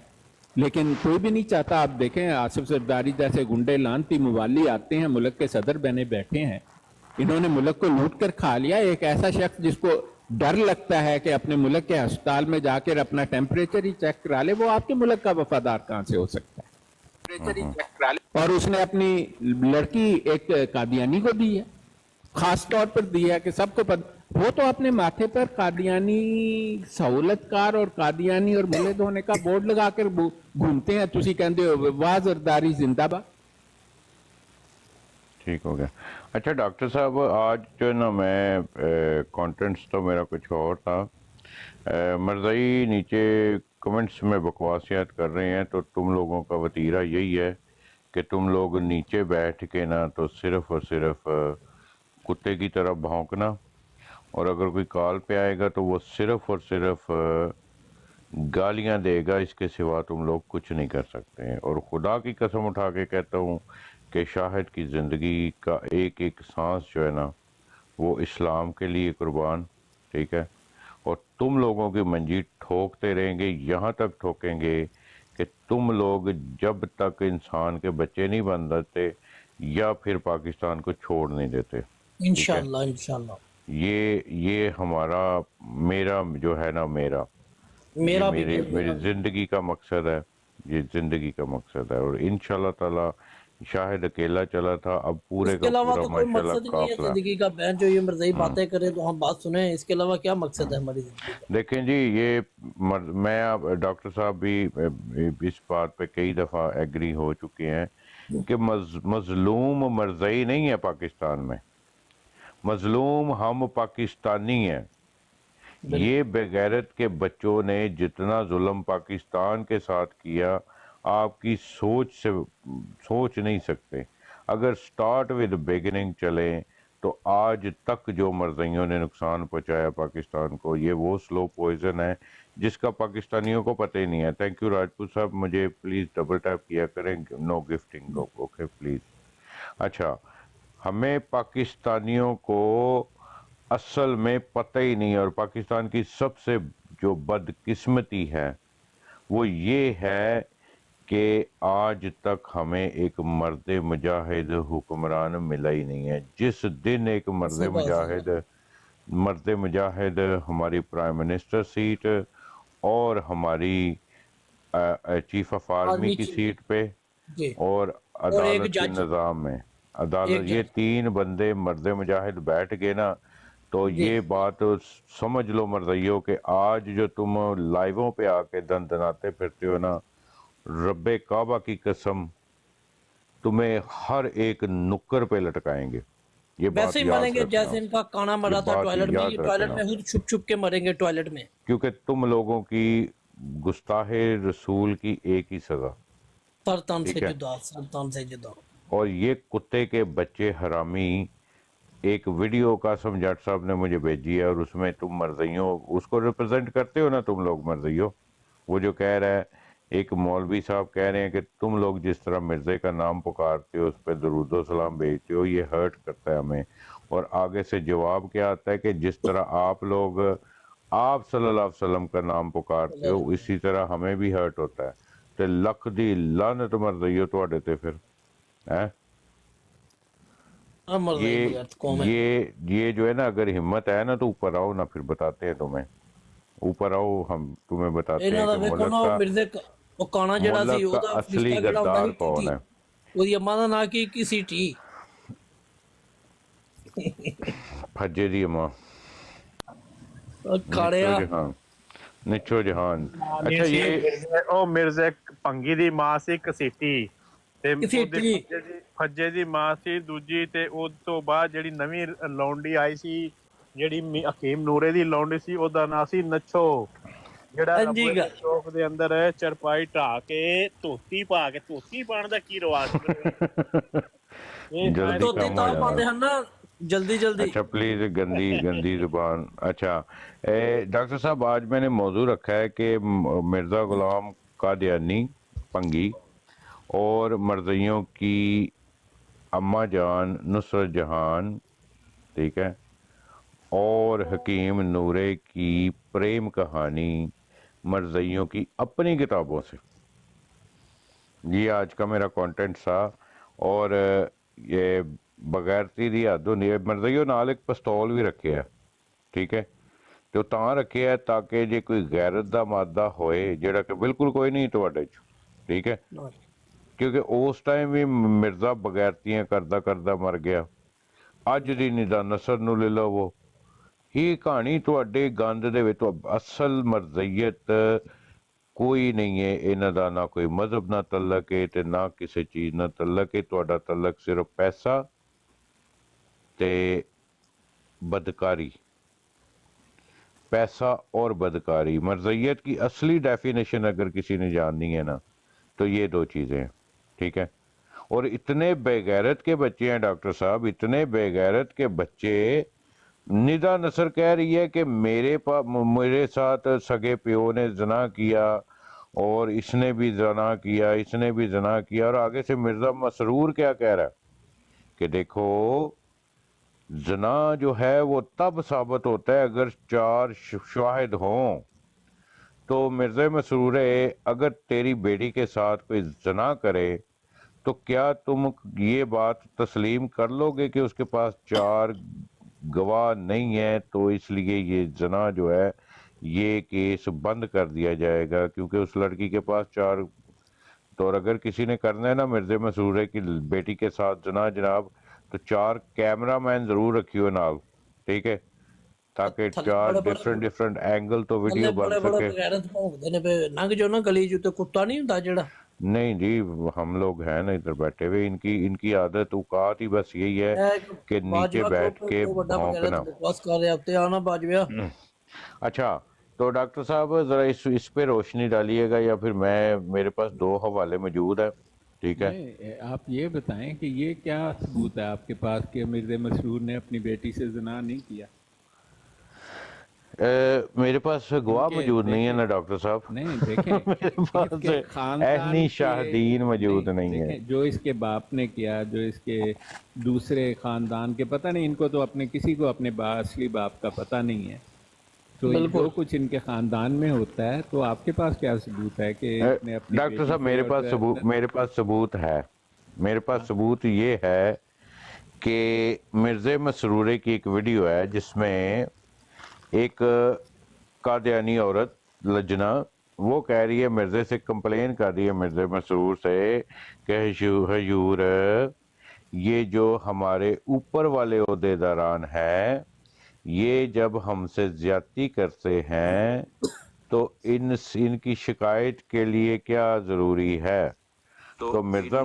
لیکن کوئی بھی نہیں چاہتا. آپ دیکھیں آصف زرداری جیسے گنڈے لانتی موالی آتے ہیں, ملک کے صدر بنے بیٹھے ہیں, انہوں نے ملک کو لوٹ کر کھا لیا. ایک ایسا شخص جس کو ڈر لگتا ہے کہ اپنے ملک کے ہسپتال میں جا کر اپنا ٹیمپریچر ہی چیک کرا لے, وہ آپ کے ملک کا وفادار کہاں سے ہو سکتا ہے؟ اور اس نے اپنی لڑکی ایک قادیانی کو دی ہے, خاص طور پر دی ہے کہ سب کو وہ تو اپنے ماتھے پر قادیانی سہولت کار اور قادیانی اور ملے دھونے کا بورڈ لگا کر گھومتے ہیں. تسی کہندے ہو واہ زرداری زندہ باد. ٹھیک ہو گیا. اچھا ڈاکٹر صاحب, آج جو ہے نا میں کانٹینٹس تو میرا کچھ اور تھا. مرزائی نیچے کمنٹس میں بکواسیات کر رہے ہیں, تو تم لوگوں کا وتیرہ یہی ہے کہ تم لوگ نیچے بیٹھ کے نا تو صرف اور صرف کتے کی طرح بھونکنا, اور اگر کوئی کال پہ آئے گا تو وہ صرف اور صرف گالیاں دے گا, اس کے سوا تم لوگ کچھ نہیں کر سکتے ہیں. اور خدا کی قسم اٹھا کے کہتا ہوں کہ شاہد کی زندگی کا ایک ایک سانس جو ہے نا وہ اسلام کے لیے قربان, ٹھیک ہے. اور تم لوگوں کی منجی ٹھوکتے رہیں گے, یہاں تک ٹھوکیں گے کہ تم لوگ جب تک انسان کے بچے نہیں بن جاتے یا پھر پاکستان کو چھوڑ نہیں دیتے. انشاءاللہ انشاءاللہ. یہ ہمارا, میرا جو ہے نا, یہ میری زندگی کا مقصد ہے, یہ زندگی کا مقصد ہے. اور انشاءاللہ تعالی شاہد اکیلا چلا تھا, اب پورے کا پورا ماشاءاللہ قافلہ. زندگی کا بہن جو یہ مرزائی باتیں کرے تو ہم بات سنیں, اس کے علاوہ کیا مقصد ہے ہماری زندگی کا؟ دیکھیں جی, یہ میں ڈاکٹر صاحب بھی اس بات پہ کئی دفعہ ایگری ہو چکے ہیں کہ مظلوم مرزائی نہیں ہے پاکستان میں, مظلوم ہم پاکستانی ہیں. یہ بغیرت کے بچوں نے جتنا ظلم پاکستان کے ساتھ کیا آپ کی سوچ نہیں سکتے. اگر سٹارٹ ود بگننگ چلیں تو آج تک جو مرزائیوں نے نقصان پہنچایا پاکستان کو, یہ وہ سلو پوائزن ہے جس کا پاکستانیوں کو پتہ ہی نہیں ہے. تھینک یو راجپوت صاحب, مجھے پلیز ڈبل ٹیپ کیا کریں, نو گفٹنگ, اوکے پلیز. اچھا, ہمیں پاکستانیوں کو اصل میں پتہ ہی نہیں, اور پاکستان کی سب سے جو بدقسمتی ہے وہ یہ ہے کہ آج تک ہمیں ایک مرد مجاہد حکمران ملا ہی نہیں ہے. جس دن ایک مرد مجاہد ہماری پرائم منسٹر سیٹ اور ہماری چیف آف آرمی کی سیٹ پہ اور عدالت کے نظام میں, عدالت, یہ 3 بندے مرد مجاہد بیٹھ گئے نا, تو یہ بات سمجھ لو مرزائیوں کہ آج جو تم لائیووں پہ آ کے دن دناتے پھرتے ہو نا, رب کعبہ کی قسم تمہیں ہر ایک نکر پہ لٹکائیں گے. یہ ویسے ہی مریں گے جیسے ان کا کانا مرا تھا ٹوائلٹ میں, یہ ٹوائلٹ میں خود چھپ چھپ کے مریں گے ٹوائلٹ میں, کیونکہ تم لوگوں کی گستاخ رسول کی ایک ہی سزا, سرطان سے جدا, سرطان سے جدا. اور یہ کتے کے بچے حرامی ایک ویڈیو قاسم جٹ صاحب نے مجھے بھیجی ہے، اور اس میں تم مرزائیوں اس کو ریپرزینٹ کرتے ہو نا تم لوگ مرزائیوں، وہ جو کہہ رہا ہے ایک مولوی صاحب کہہ رہے ہیں کہ تم لوگ جس طرح مرزے کا نام پکارتے ہو، اس پہ درود و سلام بھیجتے ہو، یہ ہرٹ کرتا ہے ہمیں. اور آگے سے جواب کیا آتا ہے کہ جس طرح آپ لوگ آپ صلی اللہ علیہ وسلم کا نام پکارتے ہو اسی طرح ہمیں بھی ہرٹ ہوتا ہے. تے لکھ دی لعنت مرزائیوں تواڈے تے پھر ہیں. مرضی یہ بغیر قوم ہے. یہ جو ہے نا، اگر ہمت ہے نا تو اوپر آؤ نا، پھر بتاتے ہیں تمہیں. اوپر آؤ، ہم تمہیں بتاتے ہیں ਇਹਨਾਂ ਦਾ کہ ਵੇਖੋ ਨਾ ਉਹ ਮਿਰਜ਼ੇ ਉਹ ਕਾਣਾ ਜਿਹੜਾ ਸੀ ملک کا ਉਹਦਾ اصلی ਫਰਿਸ਼ਤਾ ਜਿਹੜਾ ਹੁੰਦਾ غدار ਸੀ کون ਟੀਟੀ ہے. ਉਹਦੀ ਅੰਮਾ ਦਾ ਨਾਂ ਕੀ ਸੀ ਟੀ پھجے دی ماں ਕਾੜਿਆ نچو جہان. ਨਹੀਂ اچھا ਸੀ یہ ਉਹ ਮਿਰਜ਼ੇ ਭੰਗੀ ਦੀ ਮਾਂ ਸੀ ਕਸੀਟੀ ਤੇ ਉਹਦੇ ਘਸੀਟੀ। ਫੱਜੇ ਦੀ ਮਾਂ ਸੀ ਦੂਜੀ, ਤੇ ਉਸ ਤੋਂ ਬਾਅਦ ਜਿਹੜੀ ਨਵੀਂ ਲੌਂਡੀ ਆਈ ਸੀ ਜਿਹੜੀ ਹਕੀਮ ਨੂਰੇ ਦੀ ਲੌਂਡੀ ਸੀ, ਉਹਦਾ ਨਾਂ ਸੀ ਨੱਛੋ, ਜਿਹੜਾ ਹਾਂਜੀ ਰੱਬੇ ਦੇ ਚੌਕ ਦੇ ਅੰਦਰ ਚਰਪਾਈ ਢਾ ਕੇ ਧੋਤੀ ਪਾ ਕੇ, ਧੋਤੀ ਪਾਉਣ ਦਾ ਕੀ ਰਿਵਾਜ جلدی ਧੋਤੀ کم ہو ਤਾਂ جانا. ਪਾਉਂਦੇ ਹਨ ਨਾ جلدی جلدی. اچھا پلیز گندی زبان. اچھا ڈاکٹر صاحب، آج میں نے موضوع رکھا ہے کہ مرزا غلام قادیانی پنگی اور مرزائیوں کی اماں جان نصرت جہان، ٹھیک ہے، اور حکیم نورے کی پریم کہانی مرزائیوں کی اپنی کتابوں سے. یہ آج کا میرا کانٹینٹ تھا. اور یہ بغیرتی دی حد ہونی ہے. مرزائیوں نال ایک پستول بھی رکھے ہے، ٹھیک ہے، تو تاں رکھے ہے تاکہ جے کوئی غیرت دا مادہ ہوئے جیڑا کہ بالکل کوئی نہیں تواڈے چ، ٹھیک ہے، کیونکہ اس ٹائم بھی مرزا بغیرتیاں کردہ مر گیا. اج دی ندا نصر نو لے لو، وہ ہی کہانی تواڈے گند دے وچ. اصل مرزیت کوئی نہیں ہے انہاں دا، نہ کوئی مذہب نہ تعلق ہے تے نہ کسی چیز نہ تعلق ہے. تواڈا تعلق صرف پیسہ تے بدکاری، پیسہ اور بدکاری. مرزیت کی اصلی ڈیفینیشن اگر کسی نے جاننی ہے نا تو یہ دو چیزیں ہیں، ٹھیک ہے. اور اتنے بے غیرت کے بچے ہیں ڈاکٹر صاحب، اتنے بے غیرت کے بچے. ندا نصر کہہ رہی ہے کہ میرے ساتھ سگے پیو نے زنا کیا اور اس نے بھی زنا کیا، اس نے بھی زنا کیا. اور آگے سے مرزا مسرور کیا کہہ رہا ہے کہ دیکھو زنا جو ہے وہ تب ثابت ہوتا ہے اگر 4 شواہد ہوں. تو مرزا مسرور اگر تیری بیٹی کے ساتھ کوئی زنا کرے تو کیا تم یہ بات تسلیم کر لو گے کہ اس کے پاس 4 گواہ نہیں ہے، تو اس لیے یہ زنا جو ہے یہ کیس بند کر دیا جائے گا کیونکہ اس لڑکی کے پاس 4. تو اگر کسی نے کرنا ہے نا مرزا مسرور کی بیٹی کے ساتھ زنا جناب، تو 4 کیمرہ مین ضرور رکھیو نال، ٹھیک ہے، تاکہ 4 ڈیفرنٹ اینگل تو ویڈیو بن سکے. بغیرت بھونکدے نے پے لنگ جو نا گلی جو تے کتا نہیں ہوندا جڑا. نہیں جی، ہم لوگ ہیں نا ادھر بیٹھے ہوئے، ان کی عادت اوقات ہی بس یہی ہے کہ نیچے بیٹھ کے بھونکنا. بس کر رہے ہوتے آنا باجویا. اچھا تو ڈاکٹر صاحب ذرا اس پہ روشنی ڈالیے گا، یا پھر میرے پاس 2 حوالے موجود ہیں، ٹھیک ہے. آپ یہ بتائیں کہ یہ کیا ثبوت ہے آپ کے پاس کہ مرزا مسرور نے اپنی بیٹی سے زنا نہیں کیا؟ میرے پاس گواہ موجود نہیں ہے نا ڈاکٹر صاحب. نہیں دیکھیں، میرے پاس اہلی شاہدین موجود نہیں ہے. جو اس کے باپ نے کیا، جو اس کے دوسرے خاندان کے، پتہ نہیں ان کو تو اپنے کسی کو اپنے اصلی باپ کا پتہ نہیں ہے. تو جو کچھ ان کے خاندان میں ہوتا ہے، تو آپ کے پاس کیا ثبوت ہے کہ ڈاکٹر صاحب میرے پاس ثبوت ہے. میرے پاس ثبوت یہ ہے کہ مرزا مسرورے کی ایک ویڈیو ہے جس میں ایک قادیانی عورت لجنا وہ کہہ رہی ہے، مرزے سے کمپلین کر رہی ہے مرزا مسرور سے کہ حضور یہ جو ہمارے اوپر والے عہدیداران ہیں یہ جب ہم سے زیادتی کرتے ہیں تو ان کی شکایت کے لیے کیا ضروری ہے. تو مرزا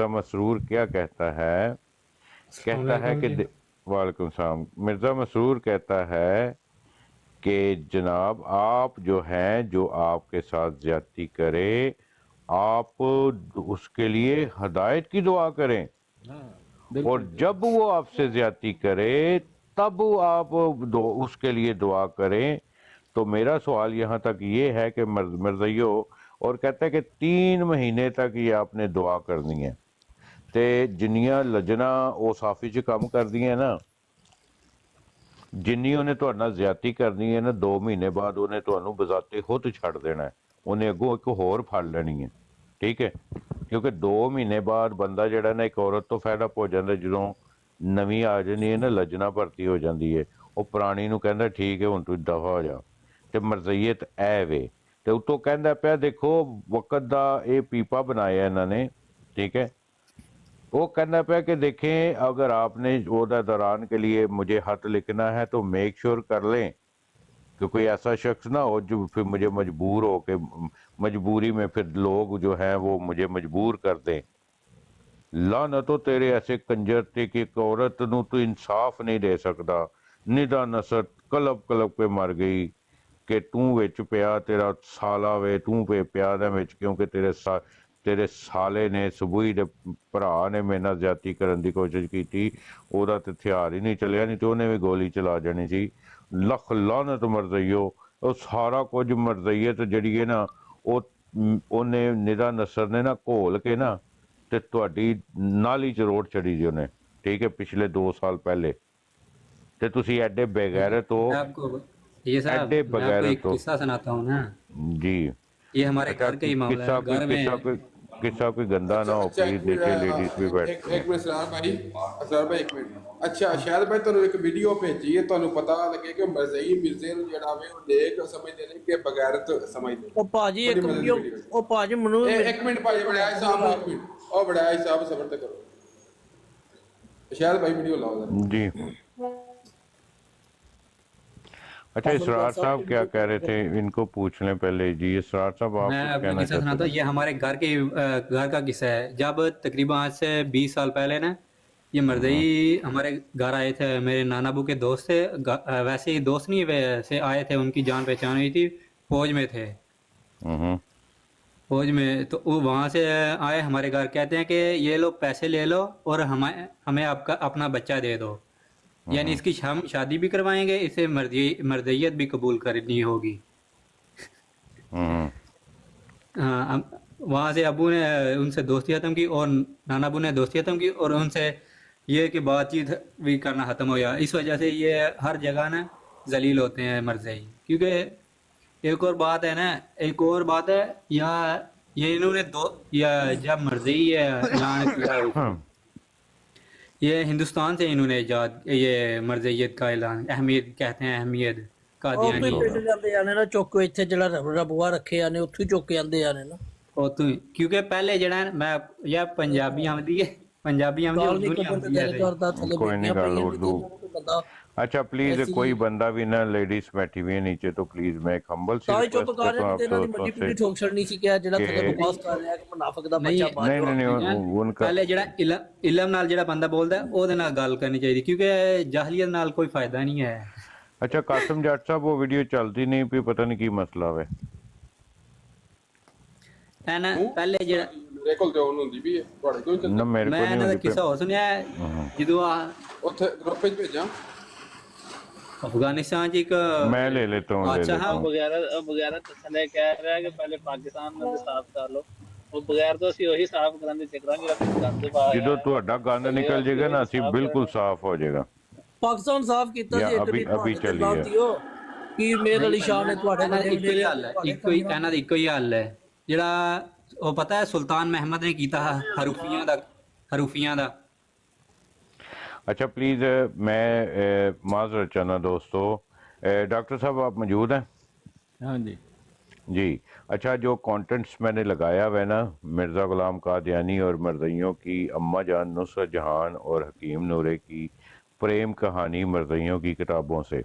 مسرور کیا کہتا ہے کہ وعلیکم السلام. مرزا مسرور کہتا ہے کہ جناب آپ جو ہیں، جو آپ کے ساتھ زیادتی کرے آپ اس کے لیے ہدایت کی دعا کریں اور جب وہ آپ سے زیادتی کرے تب آپ اس کے لیے دعا کریں. تو میرا سوال یہاں تک یہ ہے کہ مرزیو اور کہتا ہے کہ 3 مہینے تک یہ آپ نے دعا کرنی ہے تے جنیاں لجنا وہ صافی چ کم کر دی ہیں نا جنی انہیں تہاڈے زیادتی کرنی ہے نا 2 مہینے بعد انہیں تہانوں بذاتے خود چھڑ دینا ہے انہیں اگوں ایک ہور پھڑ لینی ہے. ٹھیک ہے کیونکہ 2 مہینے بعد بندہ جڑا نا ایک عورت تو فیڈ اپ ہو جاتا جدوں نویں آ جانی ہے نا لجنا بھرتی ہو جاندی ہے وہ پرانی نو کہندا ٹھیک ہے ہن تو دفع ہو جا تے مرزیت اے وے تے اتوں کہندا پیا دیکھو وقت دا اے پیپا بنایا انہوں نے. ٹھیک ہے وہ کہنا پیا کہ دیکھیں اگر آپ نے عہدہ دوران کے لیے مجھے خط لکھنا ہے تو میک شور کر لیں کہ کوئی ایسا شخص نہ ہو جو پھر مجھے مجبور ہو کہ مجبوری میں پھر لوگ جو ہیں وہ مجھے مجبور کر دیں. لعنتو تیرے ایسے کنجر تے کہ ایک عورت نو تو انصاف نہیں دے سکدا. ندا نصرت کلب کلب کے مر گئی کہ توں وچ پیا تیرا سالا وے توں پہ پیا دے وچ کیونکہ تیرے سالے نے صبوئی دے بھرا نے میرے نال زیادتی کرن دی کوشش کی او دا تے ہتھیار ہی نہیں چلیا نہیں تے اونے بھی گولی چلا جانی سی. لکھ لعنت مرزیو او سارا کچھ مرزیت جڑی ہے نا اونے ندا نصر نے نا گھول کے نا تے تہاڈی نالی چ روڑ چڑی دی اونے. ٹھیک ہے پچھلے 2 سال پہلے تے تسی ایڈے بغیرت ہو میں آپ کو یہ صاحب ایڈے میں آپ کو ایک بغیرت ہو. قصہ سناتا ہوں نا جی یہ ہمارے اچھا گھر کا ہی معاملہ ہے گھر میں قصہ کوئی گندا نہ ہو پلیز نیچے لیڈیز بھی بیٹھتی ہیں. ایک منٹ اسرار بھائی ایک منٹ اچھا شاید بھائی تانوں ایک ویڈیو بھیجی ہے تانوں پتہ لگے کہ مرزئی مرزے نوں جڑا وے او نیک سمجھدے نے کہ بغیرت سمجھدے. ਉਹ ਭਾਜੀ ਇੱਕ ਵੀਡੀਓ ਉਹ ਭਾਜੀ ਮੈਨੂੰ ایک منٹ بھائی بڑائی صاحب ایک منٹ او بڑائی صاحب صبر تے کرو شاید بھائی ویڈیو لاؤ ذرا. جی اچھا اسرار صاحب کیا کہہ رہے تھے ان کو پوچھ لیں پہلے. جی اسرار صاحب آپ میں کچھ اپنا کہنا قصہ سناتا چاہتے ہوں یہ ہمارے گھر کا قصہ ہے. جب تقریباً آج سے 20 سال پہلے نا یہ مرزئی ہمارے گھر آئے تھے میرے نانا ابو کے دوست تھے ویسے ہی دوست نہیں ویسے آئے تھے ان کی جان پہچان ہوئی تھی فوج میں تھے فوج میں تو وہ وہاں سے آئے ہمارے گھر کہتے ہیں کہ یہ لو پیسے لے لو اور ہمیں آپ کا اپنا بچہ دے دو یعنی اس کی ہم شادی بھی کروائیں گے اسے مرضیت بھی قبول کرنی ہوگی. ہاں وہاں سے ابو نے ان سے دوستی ختم کی اور نانا ابو نے دوستی ختم کی اور ان سے یہ کہ بات چیت بھی کرنا ختم ہو گیا. اس وجہ سے یہ ہر جگہ نا ذلیل ہوتے ہیں مرزئی. کیونکہ ایک اور بات ہے نا ایک اور بات ہے یہ انہوں نے جب مرزئی اعلان کیا یہ ہندوستان سے انہوں نے یہ مرزیت کا اعلان اہمیت کہتے ہیں اہمیت ਉਹ ਵੀ قادیانی ਪਿੰਡ ਜਾਂਦੇ ਆਨੇ ਨਾ ਚੁੱਕ ਕੇ ਇੱਥੇ ਜਿਹੜਾ ਰਬੂਆ ਰੱਖੇ ਆਨੇ ਉੱਥੇ ਹੀ ਚੁੱਕ ਕੇ ਆਂਦੇ ਆਨੇ ਨਾ کیونکہ پہلے جڑا میں یا پنجابی آمدی ہے پنجابی آمدی گال نہیں اردو نہیں کبر آمدی دل کرਦਾ ਥੱਲੇ کوئی نہیں ਬੈਠੀਆਂ گال ਪਈਆਂ اردو. ਬੰਦਾ اچھا پلیز ایسی کوئی بندہ بھی نہ لیڈیز بیٹھی ہوئی ہے نیچے تو پلیز میں ایک ہمبل سی ਤਾਂ ਹੀ ਚੁੱਪ ریکویسٹ ਕਰ کرتا ہوں ਰਹੇ آپ ਤੇ ਇਹਨਾਂ ਦੀ دوستوں ਮੱਡੀ سے ਪਿੱਟੀ ਠੋਕ ਛੜਨੀ ਸੀ ਕਿ ਜਿਹੜਾ ਥੱਲੇ کہ ਬਕਵਾਸ ਕਰ ਰਿਹਾ ਕਿ ਮੁਨਾਫਿਕ ਦਾ نہیں ਬੱਚਾ ਬਾਹਰ نہیں ان کا پہلے جڑا علم نال جڑا بندہ بولدا ہے او دے نال گل کرنی چاہیے کیونکہ جاہلیت نال کوئی فائدہ نہیں ہے. اچھا قاسم جٹ صاحب وہ ویڈیو چلتی نہیں پی پتہ نہیں کی مسئلہ ہے. اے نا پہلے جڑا میرے کول تے اون ہوندی بھی ہے تواڈے کول نہ چلਦੀ میرے میں کو نہیں انہاں دا ہوتی قصہ ہو سنیا جدوں اوتھے گروپ وچ بھیجاں افغانستان جی ایک میں لے لیتا ہوں بادشاہ بغیر تسلے کہہ رہا ہے کہ پہلے پاکستان میں صاف کر لو وہ بغیر تو اسی وہی صاف کرن دے چکراں جڑا کچھ گند پایا جدو تہاڈا گند نکل جائے گا نا اسی بالکل صاف ہو جائے گا. ਪਾਕਿਸਤਾਨ ਸਾਫ਼ ਕੀਤਾ یا ਸੀ ਇੱਕ ابھی ਵੀ ਤੁਹਾਡੇ ਤੇ چلی ہے ਲਾਉਂਦੀ ਹੋ ਕਿ ਮੇਰ ਅਲੀ ਸ਼ਾਹ ਨੇ ਤੁਹਾਡੇ ਇਹਨਾਂ ਦਾ ਵੱਡੇ ਇੱਕੋ ਹੀ ਹੱਲ ਹੈ ਇਹਨਾਂ ਦਾ ਇੱਕੋ ਹੀ ਹੱਲ ہے ਜਿਹੜਾ ਉਹ ਪਤਾ ਹੈ ਸੁਲਤਾਨ ਮਹਿਮਦ ਨੇ ਕੀਤਾ ਹਰੂਫੀਆਂ ਦਾ اچھا پلیز میں معذرت چاہنا دوستو ڈاکٹر صاحب آپ موجود ہیں؟ ہاں جی جی اچھا جو کانٹینٹس میں نے لگایا ہوا ہے نا مرزا غلام قادیانی اور مرزئیوں کی اماں جان نصرت جہان اور حکیم نورے کی پریم کہانی مرزئیوں کی کتابوں سے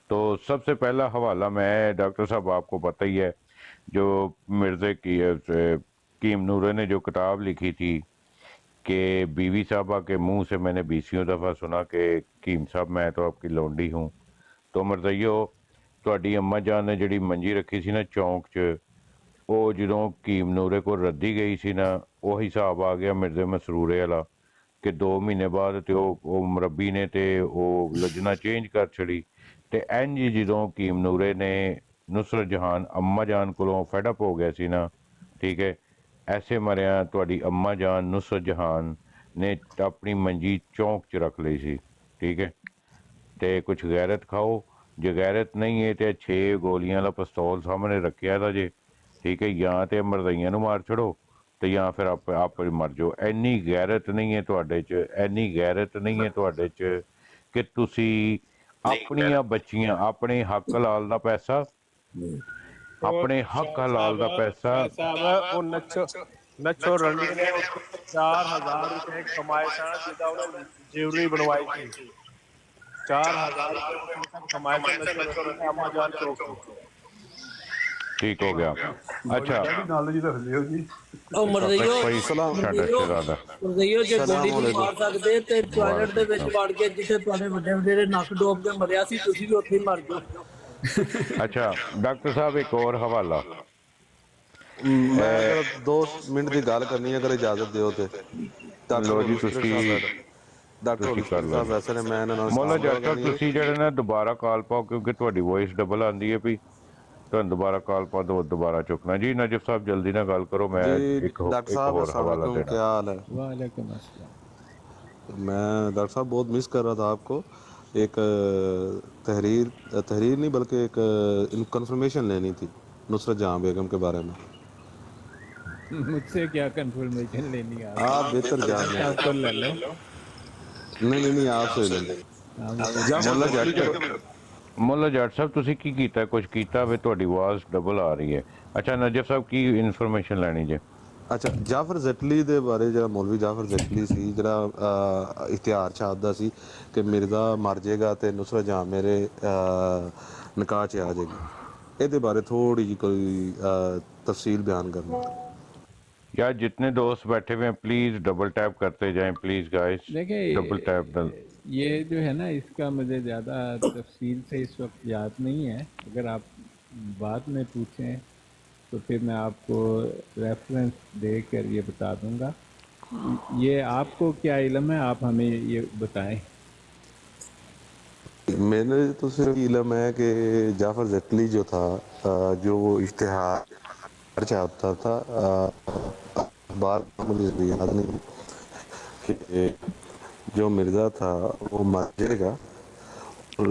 تو سب سے پہلا حوالہ میں ڈاکٹر صاحب آپ کو پتہ ہی ہے جو مرزے کی حکیم نورے نے جو کتاب لکھی تھی کہ بیوی صاحبہ کے منہ سے میں نے 20 دفعہ سنا کہ حکیم صاحب میں تو آپ کی لونڈی ہوں. تو مرزئیو تہاڈی اماں جان نے جڑی منجی رکھی سی نا چونک چ وہ جدوں حکیم نورے کو ردی گئی سی نا وہی حساب آ گیا مرزے مسرورے والا کہ 2 ਮਹੀਨੇ ਬਾਅਦ ਤੇ ਉਹ ਮੁਰੱਬੀ ਨੇ ਤੇ ਉਹ ਲਜਨਾ ਚੇਂਜ ਕਰ ਛੜੀ ਤੇ ਇੰਜ ਜਦੋਂ ਹਕੀਮ ਨੂਰੇ ਨੇ ਨੁਸਰਤ ਜਹਾਨ ਅੰਮਾ ਜਾਨ ਕੋਲੋਂ ਫੈਡਅਪ ਹੋ ਗਿਆ ਸੀ ਨਾ, ਠੀਕ ਹੈ, ਐਸੇ ਮਰਿਆ ਤੁਹਾਡੀ ਅੰਮਾ ਜਾਨ ਨੁਸਰਤ ਜਹਾਨ ਨੇ ਆਪਣੀ ਮੰਜੀ ਚੌਂਕ 'ਚ ਰੱਖ ਲਈ ਸੀ, ਠੀਕ ਹੈ। ਤੇ ਕੁਛ ਗੈਰਤ ਖਾਓ, ਜੇ ਗੈਰਤ ਨਹੀਂ ਹੈ ਤੇ 6 ਗੋਲੀਆਂ ਵਾਲਾ ਪਿਸਤੌਲ ਸਾਹਮਣੇ ਰੱਖਿਆ ਦਾ ਜੇ, ਠੀਕ ਹੈ, ਜਾਂ ਤੇ ਮਰਦਈਆਂ ਨੂੰ ਮਾਰ ਛੜੋ ਤੇ ਜਾਂ ਫਿਰ ਆਪ ਮਰ ਜਾਓ। ਇੰਨੀ ਗੈਰਤ ਨਹੀਂ ਹੈ ਤੁਹਾਡੇ 'ਚ, ਇੰਨੀ ਗੈਰਤ ਨਹੀਂ ਹੈ ਤੁਹਾਡੇ 'ਚ ਕਿ ਤੁਸੀਂ ਆਪਣੀਆਂ ਬੱਚੀਆਂ, ਆਪਣੇ ਹੱਕ ਹਲਾਲ ਦਾ ਪੈਸਾ, ਆਪਣੇ ਹੱਕ ਹਲਾਲ ਦਾ ਪੈਸਾ ਸਾਹਿਬ ਉਹ ਨੱਛੋ ਰੰਡੀ ਨੇ ਉੱਥੇ 4000 ਰੁਪਏ ਕਮਾਏ ਸਨ ਜਿੱਦਾਂ ਉਹਨੇ ਜਿਊਲਰੀ ਬਣਵਾਈ ਸੀ। 4000 ਰੁਪਏ ਉੱਥੇ ਤੱਕ ਕਮਾਏ ਸਨ ਨੱਛੋ ਰੰਡੀ ਨੇ ਅੰਮਾ ਜਾਨ ਚੌਕ ਤੋਂ। ਠੀਕ ਹੋ ਗਿਆ। ਅੱਛਾ ਉਹ ਮਰਦਈਓ ਜੇ ਗੋਲੀ ਨਹੀਂ ਮਾਰ ਸਕਦੇ ਤੇ ਟਾਇਲਟ ਦੇ ਵਿੱਚ ਵੜ ਕੇ ਜਿੱਥੇ ਤੁਹਾਡੇ ਵੱਡੇ ਵੱਡੇ ਨੱਕ ਡੋਬ ਕੇ ਮਰਿਆ ਸੀ, ਤੁਸੀਂ ਵੀ ਉੱਥੇ ਹੀ ਮਰ ਜਾਓ। ਅੱਛਾ ਡਾਕਟਰ ਸਾਹਿਬ ਇੱਕ ਹੋਰ ਹਵਾਲਾ, ਮੈਂ 2 ਮਿੰਟ ਦੀ ਗੱਲ ਕਰਨੀ ਹੈ ਅਗਰ ਇਜਾਜ਼ਤ ਦਿਓ ਤੇ। ਲੋ ਜੀ ਤੁਸੀਂ ਡਾਕਟਰ ਕਰ ਲਓ। ਵੈਸੇ ਨੇ ਮੈਂ ਇਹਨਾਂ ਨਾਲ ਮੌਲਾ ਜੱਟ ਸਾਹਿਬ ਤੁਸੀਂ ਜਿਹੜੇ ਨਾ ਦੁਬਾਰਾ ਕਾਲ ਪਾਓ ਕਿਉਂਕਿ ਤੁਹਾਡੀ ਵੌਇਸ ਡਬਲ ਆਉਂਦੀ ਹੈ ਵੀ, ਤੁਹਾਨੂੰ ਦੁਬਾਰਾ ਕਾਲ ਪਾ ਦੋ, ਦੁਬਾਰਾ ਚੁੱਕਣਾ ਜੀ। ਨਜਫ ਸਾਹਿਬ ਜਲਦੀ ਨਾਲ ਗੱਲ ਕਰੋ, ਮੈਂ ਇੱਕ ਹੋਰ ਹਵਾਲਾ देना। क्या हाल है? वालेकुम अस्सलाम। मैं डॉक्टर साहब बहुत मिस कर रहा था आपको। एक तहरीर नहीं बल्कि एक कंफर्मेशन लेनी थी नुसरत जहाँ बेगम के बारे में। मुझसे क्या कंफर्मेशन लेनी है? आप बेहतर जान रहे हैं। आपको ले लो। नहीं आपसे ले लेंगे। ਮੁੱਲਾ ਜੱਟ ਸਾਹਿਬ ਤੁਸੀਂ ਕੀ ਕੀਤਾ? ਕੁਝ ਕੀਤਾ ਵੇ? ਤੁਹਾਡੀ ਆਵਾਜ਼ ਡਬਲ ਆ ਰਹੀ ਹੈ। ਅੱਛਾ ਨਜਫ ਸਾਹਿਬ ਕੀ ਇਨਫੋਰਮੇਸ਼ਨ ਲੈਣੀ ਜੇ? ਅੱਛਾ ਜਾਫਰ ਜ਼ੈਟਲੀ ਦੇ ਬਾਰੇ, ਜਿਹੜਾ ਮੌਲਵੀ ਜਾਫਰ ਜ਼ੈਟਲੀ ਸੀ, ਜਿਹੜਾ ਇਸ਼ਤਿਹਾਰ ਛਾਪਦਾ ਸੀ ਕਿ ਮਿਰਜ਼ਾ ਮਰ ਜਾਏਗਾ ਤੇ ਨੁਸਰਤ ਜਹਾਂ ਮੇਰੇ ਨਿਕਾਹ 'ਚ ਆ ਜਾਏਗੀ, ਇਹਦੇ ਬਾਰੇ ਥੋੜੀ ਜਿਹੀ ਕੋਈ तफसील बयान करना। यार जितने दोस्त बैठे हुए हैं प्लीज डबल टैप करते जाएं प्लीज गाइस। देखिए डबल टैप ये जो है ना, इसका मुझे ज़्यादा तफसील से इस वक्त याद नहीं है। अगर आप बाद में पूछें तो फिर मैं आपको रेफरेंस देकर ये बता दूंगा। ये आपको क्या इल्म है, आप हमें ये बताएं। मैंने तो सिर्फ इल्म है कि जाफर जटली जो था, जो वो इश्तिहार चाहता था, बार मुझे याद नहीं कि जो मिर्ज़ा था वो मर जाएगा और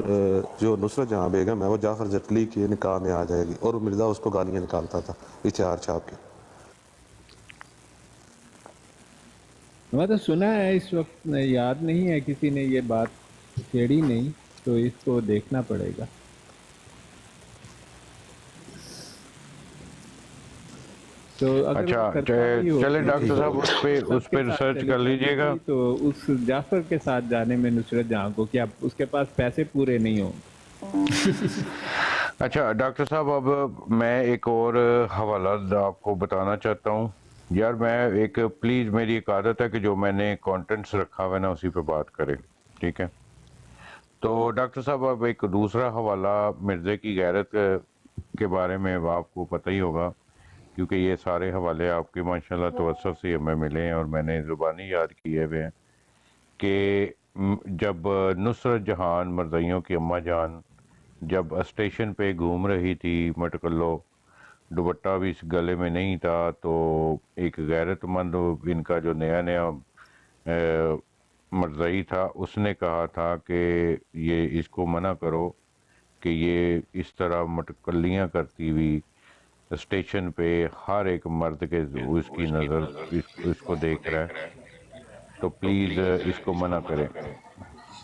जो नुसरत जहाँ बेगम है वो जाफर जटली के निकाह में आ जाएगी, और मिर्ज़ा उसको गालियाँ निकालता था इश्तिहार छाप के। मैं तो सुना है, इस वक्त याद नहीं है, किसी ने ये बात छेड़ी नहीं, तो इसको देखना पड़ेगा। तो अच्छा चले डॉक्टर साहब उस पे रिसर्च कर लीजिएगा। तो उस जाफर के साथ जाने में नुसरत जहाँ को क्या उसके पास पैसे पूरे नहीं होंगे? अच्छा डॉक्टर साहब अब मैं एक और हवाला आपको बताना चाहता हूँ। यार मैं एक प्लीज़ मेरी एक आदत है कि जो मैंने कंटेंट्स रखा हुआ है ना उसी पे बात करें, ठीक है। तो डॉक्टर साहब अब एक दूसरा हवाला मिर्ज़े की गैरत के बारे में आपको पता ही होगा क्योंकि ये सारे हवाले आपके माशाल्लाह तवज्जुह से हमें मिले हैं और मैंने ज़ुबानी याद किए हुए हैं कि जब नुसरत जहान मरज़इयों की अम्मा जान जब स्टेशन पे घूम रही थी मटकल्लो, दुपट्टा भी इस गले में नहीं था, तो एक गैरतमंद इनका जो नया नया मरज़ई था उसने कहा था कि ये इसको मना करो कि ये इस तरह मटकलियाँ करती हुई स्टेशन पे हर एक मर्द के उसकी नज़र इसको देख रहा है, तो प्लीज़ इसको मना करें।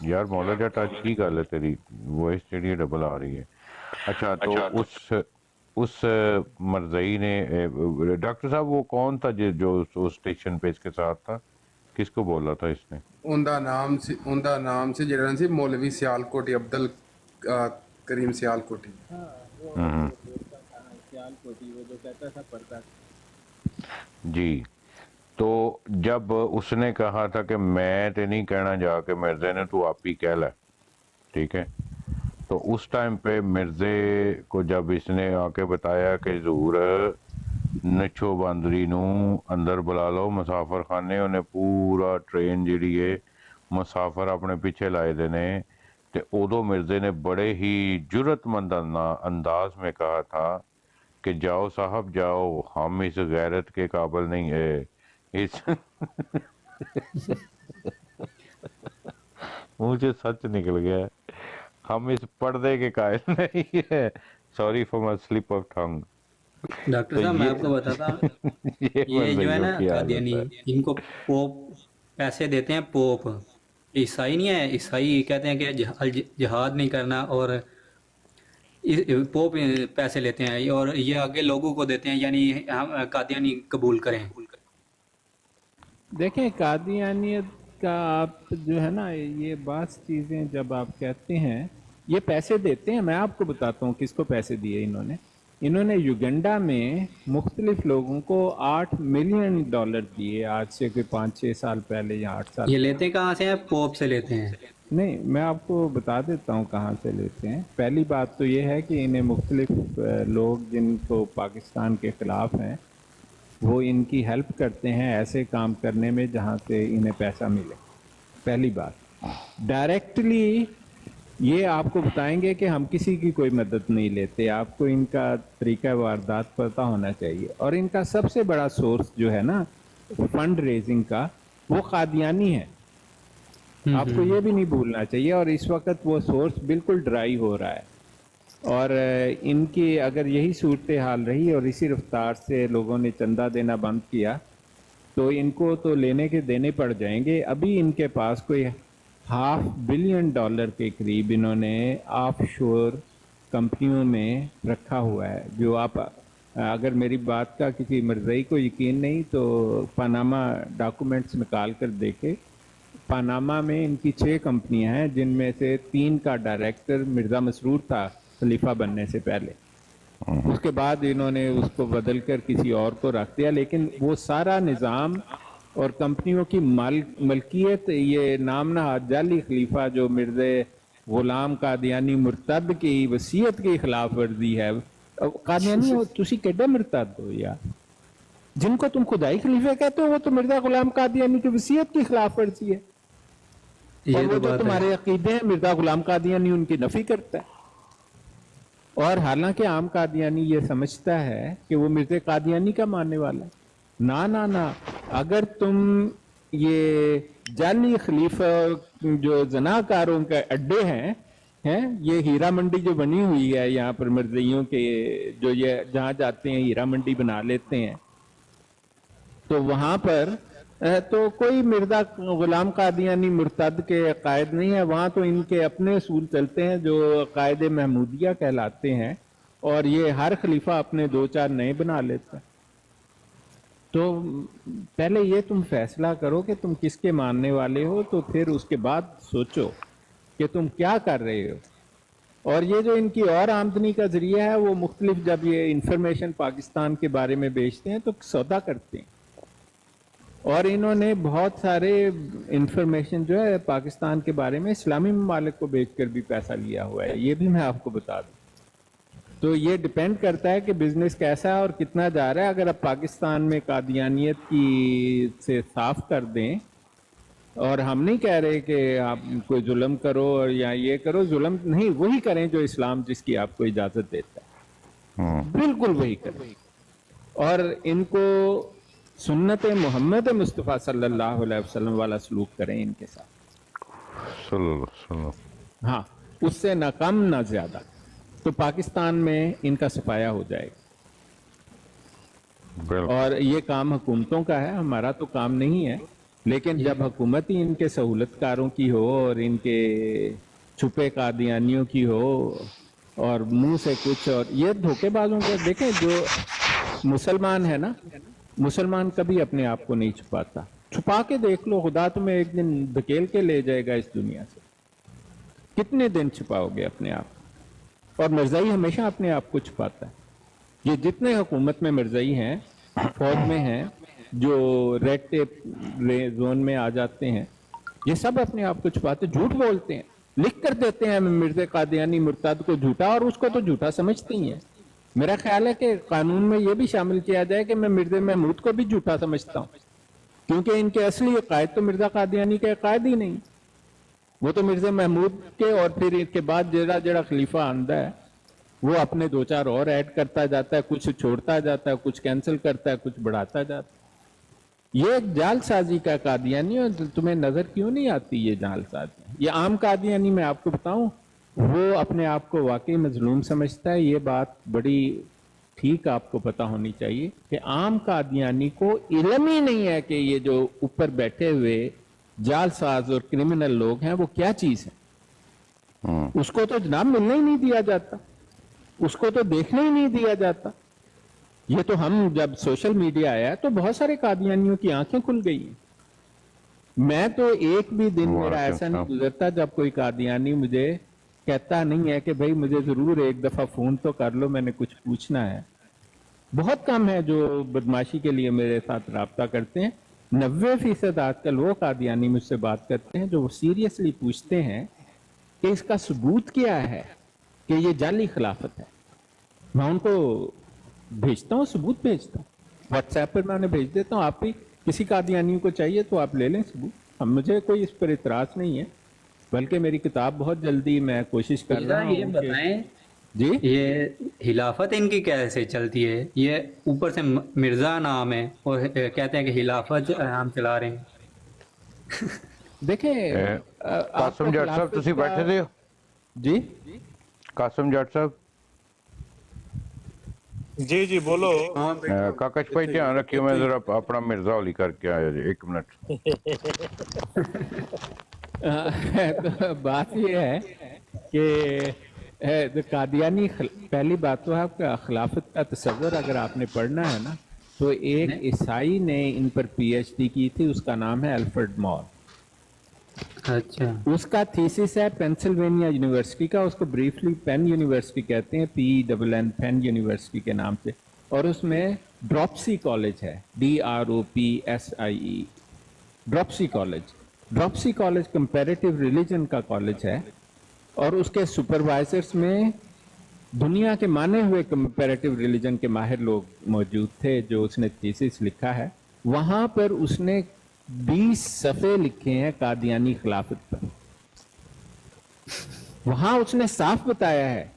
यार मौला जट आज की गल है तेरी वॉइस ਜਿਹੜੀ डबल आ रही है। अच्छा तो उस मरज़ई ने डॉक्टर साहब वो कौन था जो उस स्टेशन पे इसके साथ था, किसको बोला था इसने? ਉਹਦਾ ਨਾਮ ਸੀ ਜਿਹੜਾ ਸੀ ਮੌਲਵੀ ਸਿਆਲਕੋਟੀ, ਅਬਦੁਲ ਕਰੀਮ ਸਿਆਲਕੋਟੀ। जी तो जब उसने कहा था कि मैं तो नहीं कहना जाके मिर्जे ने तू आप ही कह ला, ठीक है, तो उस टाइम पे मिर्जे को जब इसने आके बताया कि ज़हूर ਨੱਛੋ ਬਾਂਦਰੀ ਨੂੰ ਅੰਦਰ ਬੁਲਾ ਲਓ ਮੁਸਾਫਰਖਾਨੇ, ਉਹਨੇ ਪੂਰਾ ਟ੍ਰੇਨ ਜਿਹੜੀ ਹੈ ਮੁਸਾਫਰ ਆਪਣੇ ਪਿੱਛੇ ਲਾਏ ਦੇ ਨੇ। ਤੇ ਉਦੋਂ ਮਿਰਜ਼ੇ ਨੇ ਬੜੇ ਹੀ ਜੁਰਤमंद अंदाज में कहा था कि जाओ साहब जाओ, हम इस गैरत के काबिल नहीं है, इस मुझे सच निकल गया, हम इस पर्दे के कायल नहीं है। Sorry for my slip of tongue. Doctor साहब मैं आपको बताता हूँ, ये जो है ना कादियानी, इनको पोप पैसे देते हैं, पोप ईसाई नहीं है, ईसाई कहते हैं कि जिहाद नहीं करना, और पोप पैसे लेते हैं और ये आगे लोगों को देते हैं, यानी हम कादियानी कबूल करें। देखें, कादियानियत का आप जो है ना, ये बात चीज़ें जब आप कहते हैं ये पैसे देते हैं, मैं आपको बताता हूँ किसको पैसे दिए इन्होंने युगंडा में मुख्तलिफ लोगों को $8 मिलियन दिए, आज से कोई 5-6 साल पहले या 8 साल। ये लेते कहाँ से हैं? पोप से लेते हैं। नहीं, मैं आपको बता देता हूँ कहाँ से लेते हैं। पहली बात तो ये है कि इन्हें मुख्तलिफ लोग जिनको पाकिस्तान के ख़िलाफ़ हैं वो इनकी हेल्प करते हैं ऐसे काम करने में जहाँ से इन्हें पैसा मिले। पहली बात, डायरेक्टली ये आपको बताएंगे कि हम किसी की कोई मदद नहीं लेते, आपको इनका तरीका वारदात पता होना चाहिए। और इनका सबसे बड़ा सोर्स जो है ना फंड रेजिंग का, वो कादियानी है, आपको ये भी नहीं भूलना चाहिए। और इस वक्त वो सोर्स बिल्कुल ड्राई हो रहा है, और इनकी अगर यही सूरत हाल रही और इसी रफ्तार से लोगों ने चंदा देना बंद किया तो इनको तो लेने के देने पड़ जाएंगे। अभी इनके पास कोई $500 बिलियन के करीब इन्होंने ऑफशोर कंपनियों में रखा हुआ है। जो आप अगर मेरी बात का किसी मर्ज़ई को यकीन नहीं तो पनामा डॉक्यूमेंट्स निकाल कर देखे। पनामा में इनकी 6 कंपनियां हैं, जिनमें से 3 का डायरेक्टर मिर्ज़ा मसरूर था खलीफा बनने से पहले। उसके बाद इन्होंने उसको बदल कर किसी और को रख दिया, लेकिन वो सारा निज़ाम और कंपनियों की मलकियत ये नामना जाली खलीफा जो मिर्ज़े गुलाम कादियानी मुर्तद की वसीयत की खिलाफ वर्जी है। कादियानी हो तुसी केडे मुर्तद हो यार, जिनको तुम खुदाई खलीफे कहते हो वो तो मिर्ज़ा गुलाम कादियानी की वसीयत की खिलाफ वर्जी है। और वो तो तुम्हारे अकीदे हैं, मिर्ज़ा गुलाम कादियानी उनकी नफी करता है। और हालांकि आम कादियानी ये समझता है कि वो मिर्ज़ा कादियानी का मानने वाला है। ना ना ना, अगर तुम ये जाली खलीफा जो जनाकारों के अड्डे हैं ये हीरा मंडी जो बनी हुई है यहाँ पर मिर्ज़इयों के, जो ये जहाँ जाते हैं हीरा मंडी बना लेते हैं, तो वहाँ पर तो कोई मिर्ज़ा गुलाम कादियानी मुर्तद के अकायद नहीं है। वहाँ तो इनके अपने असूल चलते हैं जो अकायद महमूदिया कहलाते हैं, और ये हर खलीफा अपने 2-4 नए बना लेता है। तो पहले ये तुम फैसला करो कि तुम किसके मानने वाले हो, तो फिर उसके बाद सोचो कि तुम क्या कर रहे हो। और ये जो इनकी और आमदनी का जरिया है, वो मुख्तलिफ जब ये इंफॉर्मेशन पाकिस्तान के बारे में बेचते हैं तो सौदा करते हैं। और इन्होंने बहुत सारे इंफॉर्मेशन जो है पाकिस्तान के बारे में इस्लामी ममालिक को बेचकर भी पैसा लिया हुआ है, ये भी मैं आपको बता दूं। तो ये डिपेंड करता है कि बिजनेस कैसा है और कितना जा रहा है। अगर आप पाकिस्तान में कादियानियत की से साफ कर दें, और हम नहीं कह रहे कि आप कोई जुल्म करो और या ये करो, जुल्म नहीं, वही करें जो इस्लाम जिसकी आपको इजाजत देता है, बिल्कुल वही करें। और इनको सुन्नत मोहम्मद मुस्तफ़ा सल्लल्लाहु अलैहि वसल्लम वाला सलूक करें इनके साथ। हाँ, उससे ना कम ना ज्यादा, तो पाकिस्तान में इनका सफाया हो जाएगा। और ये काम हुकूमतों का है, हमारा तो काम नहीं है। लेकिन जब हुकूमत ही इनके सहूलतकारों की हो और इनके छुपे कादियानियों की हो और मुंह से कुछ, और ये धोखेबाजों को देखें, जो मुसलमान है ना, मुसलमान कभी अपने आप को नहीं छुपाता। छुपा के देख लो, खुदा तुम्हें एक दिन धकेल के ले जाएगा इस दुनिया से। कितने दिन छुपाओगे अपने आप? और मिर्ज़ाई हमेशा अपने आप को छुपाता है। ये जितने हुकूमत में मिर्ज़ाई हैं, फौज में हैं, जो रेड टेप जोन में आ जाते हैं, ये सब अपने आप को छुपाते, झूठ बोलते हैं, लिख कर देते हैं मिर्ज़ा कादियानी मुर्तद को झूठा, और उसको तो झूठा समझते ही हैं। मेरा ख्याल है कि कानून में ये भी शामिल किया जाए कि मैं मिर्जा महमूद को भी झूठा समझता हूँ, क्योंकि इनके असली अकायद तो मिर्जा कादियानी के अकायद ही नहीं, वो तो मिर्जा महमूद के और फिर इनके बाद जरा जरा खलीफा आंदा है वो अपने 2-4 और ऐड करता जाता है, कुछ छोड़ता जाता है, कुछ कैंसिल करता है, कुछ बढ़ाता जाता है। ये एक जालसाजी का कादियानी, और तुम्हें नजर क्यों नहीं आती ये जालसाजी? ये आम कादियानी मैं आपको बताऊं, वो अपने आप को वाकई मजलूम समझता है। ये बात बड़ी ठीक आपको पता होनी चाहिए कि आम कादियानी को इल्म ही नहीं है कि ये जो ऊपर बैठे हुए जालसाज और क्रिमिनल लोग हैं वो क्या चीज है। उसको तो जनाब मिलने ही नहीं दिया जाता, उसको तो देखने ही नहीं दिया जाता। ये तो हम जब सोशल मीडिया आया तो बहुत सारे कादियानियों की आंखें खुल गई हैं। मैं तो एक भी दिन मेरा ऐसा नहीं गुजरता जब कोई कादियानी मुझे कहता नहीं है कि भाई मुझे जरूर एक दफा फोन तो कर लो, मैंने कुछ पूछना है। बहुत कम है जो बदमाशी के लिए मेरे साथ राब्ता करते हैं। 90% आजकल वो कादियानी मुझसे बात करते हैं जो वो सीरियसली पूछते हैं कि इसका सबूत क्या है कि ये जाली खिलाफत है। मैं उनको भेजता हूँ, सबूत भेजता हूँ, व्हाट्सएप पर मैं उन्हें भेज देता हूँ। आप भी किसी कादियानी को चाहिए तो आप ले लें सबूत, हम मुझे कोई इस पर इतराज नहीं है। बल्कि मेरी किताब बहुत जल्दी मैं कोशिश कर रहा हूँ। ये बताएं जी, ये खिलाफत इनकी कैसे चलती है? ये ऊपर से मिर्जा नाम है और कहते हैं कि खिलाफत हम चला रहे हैं। देखें कासिम जट साहब तुसी बैठे थे जी, कासिम जट साहब जी जी बोलो। काकच भाई ध्यान रखियो, मैं जरा अपना मिर्जा होली करके आया जी, 1 मिनट। तो बात ये है कि तो कादियानी पहली बात तो है आपका खिलाफत का तस्वर अगर आपने पढ़ना है ना, तो एक ईसाई ने इन पर PhD की थी, उसका नाम है अल्फ्रेड मॉर। अच्छा, उसका थीसिस है पेंसिल्वेनिया यूनिवर्सिटी का, उसको ब्रीफली पेन यूनिवर्सिटी कहते हैं, PENN पेन यूनिवर्सिटी के नाम से। और उसमें ड्रॉप्सी कॉलेज है, DROPSIE, dropsy college. Dropsy college comparative religion का कॉलेज है और उसके सुपरवाइजर्स में दुनिया के माने हुए कंपैरेटिव रिलीजन के माहिर लोग मौजूद थे। जो उसने थीसिस लिखा है वहां पर उसने 20 सफ़े लिखे हैं कादियानी खिलाफत पर। वहां उसने साफ बताया है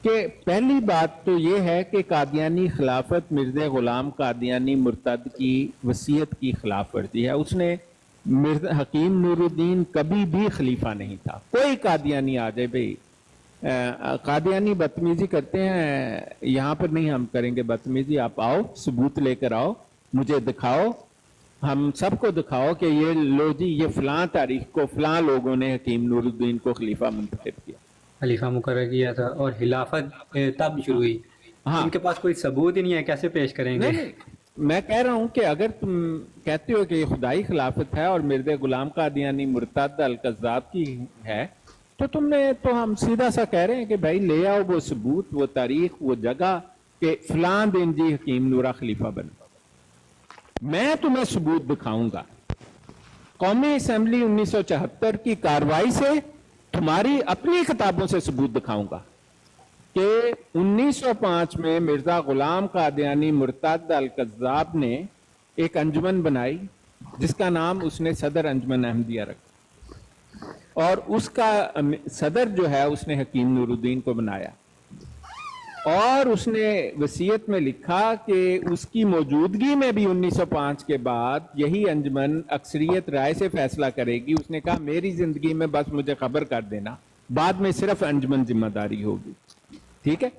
कि पहली बात तो ये है कि कादियानी खिलाफत मिर्ज़ा गुलाम कादियानी मुर्तद की वसीयत की खिलाफ वर्जी है। उसने मिर्ज़ा हकीम नूरुद्दीन कभी भी खलीफा नहीं था। कोई कादियानी आ जाए भाई, कादियानी बदतमीजी करते हैं, यहाँ पर नहीं हम करेंगे बदतमीजी, आप आओ सबूत लेकर आओ, मुझे दिखाओ, हम सबको दिखाओ कि ये लो जी, ये फलां तारीख को फलां लोगों ने हकीम नूरुद्दीन को खलीफा मुंतखब किया, खलीफा मुकर्रर किया था और खिलाफत तब शुरू हुई। हाँ। उनके पास कोई सबूत ही नहीं है, कैसे पेश करेंगे? नहीं, मैं कह रहा हूं कि अगर तुम कहते हो कि ये खुदाई खिलाफत है और मिर्ज़ा गुलाम कादियानी मुर्तद अल-कज़्ज़ाब की है, तो हम सीधा सा कह रहे हैं कि भाई ले आओ वो सबूत, वो तारीख, वो जगह कि फलां दिन जी हकीम नूरा खलीफा बना। मैं तुम्हें सबूत दिखाऊंगा। कौमी असेंबली 1974 की कार्रवाई से तुम्हारी अपनी किताबों से सबूत दिखाऊंगा कि 1905 में मिर्जा गुलाम कादियानी मुर्तद अल-कज़्ज़ाब ने एक अंजुमन बनाई जिसका नाम उसने सदर अंजुमन अहमदिया रखा और उसका सदर जो है उसने हकीम नूरुद्दीन को बनाया और उसने वसीयत में लिखा कि उसकी मौजूदगी में भी 1905 के बाद यही अंजुमन अक्सरियत राय से फैसला करेगी। उसने कहा मेरी जिंदगी में बस मुझे खबर कर देना, बाद में सिर्फ अंजुमन जिम्मेदारी होगी, ठीक है।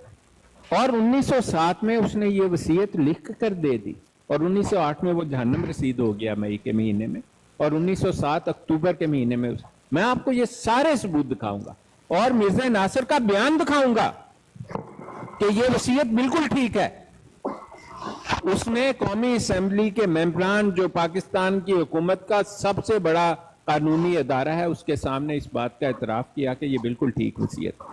और 1907 में उसने ये वसीयत लिख कर दे दी और 1908 में वो जहन्नम रसीद हो गया मई के महीने में, और 1907 अक्टूबर के महीने में मैं आपको ये सारे सबूत दिखाऊंगा और मिर्जा नासिर का बयान दिखाऊंगा कि ये वसीयत बिल्कुल ठीक है। उसने कौमी असेंबली के मेंबरान जो पाकिस्तान की हुकूमत का सबसे बड़ा कानूनी अदारा है उसके सामने इस बात का इतराफ किया कि ये बिल्कुल ठीक वसीयत है।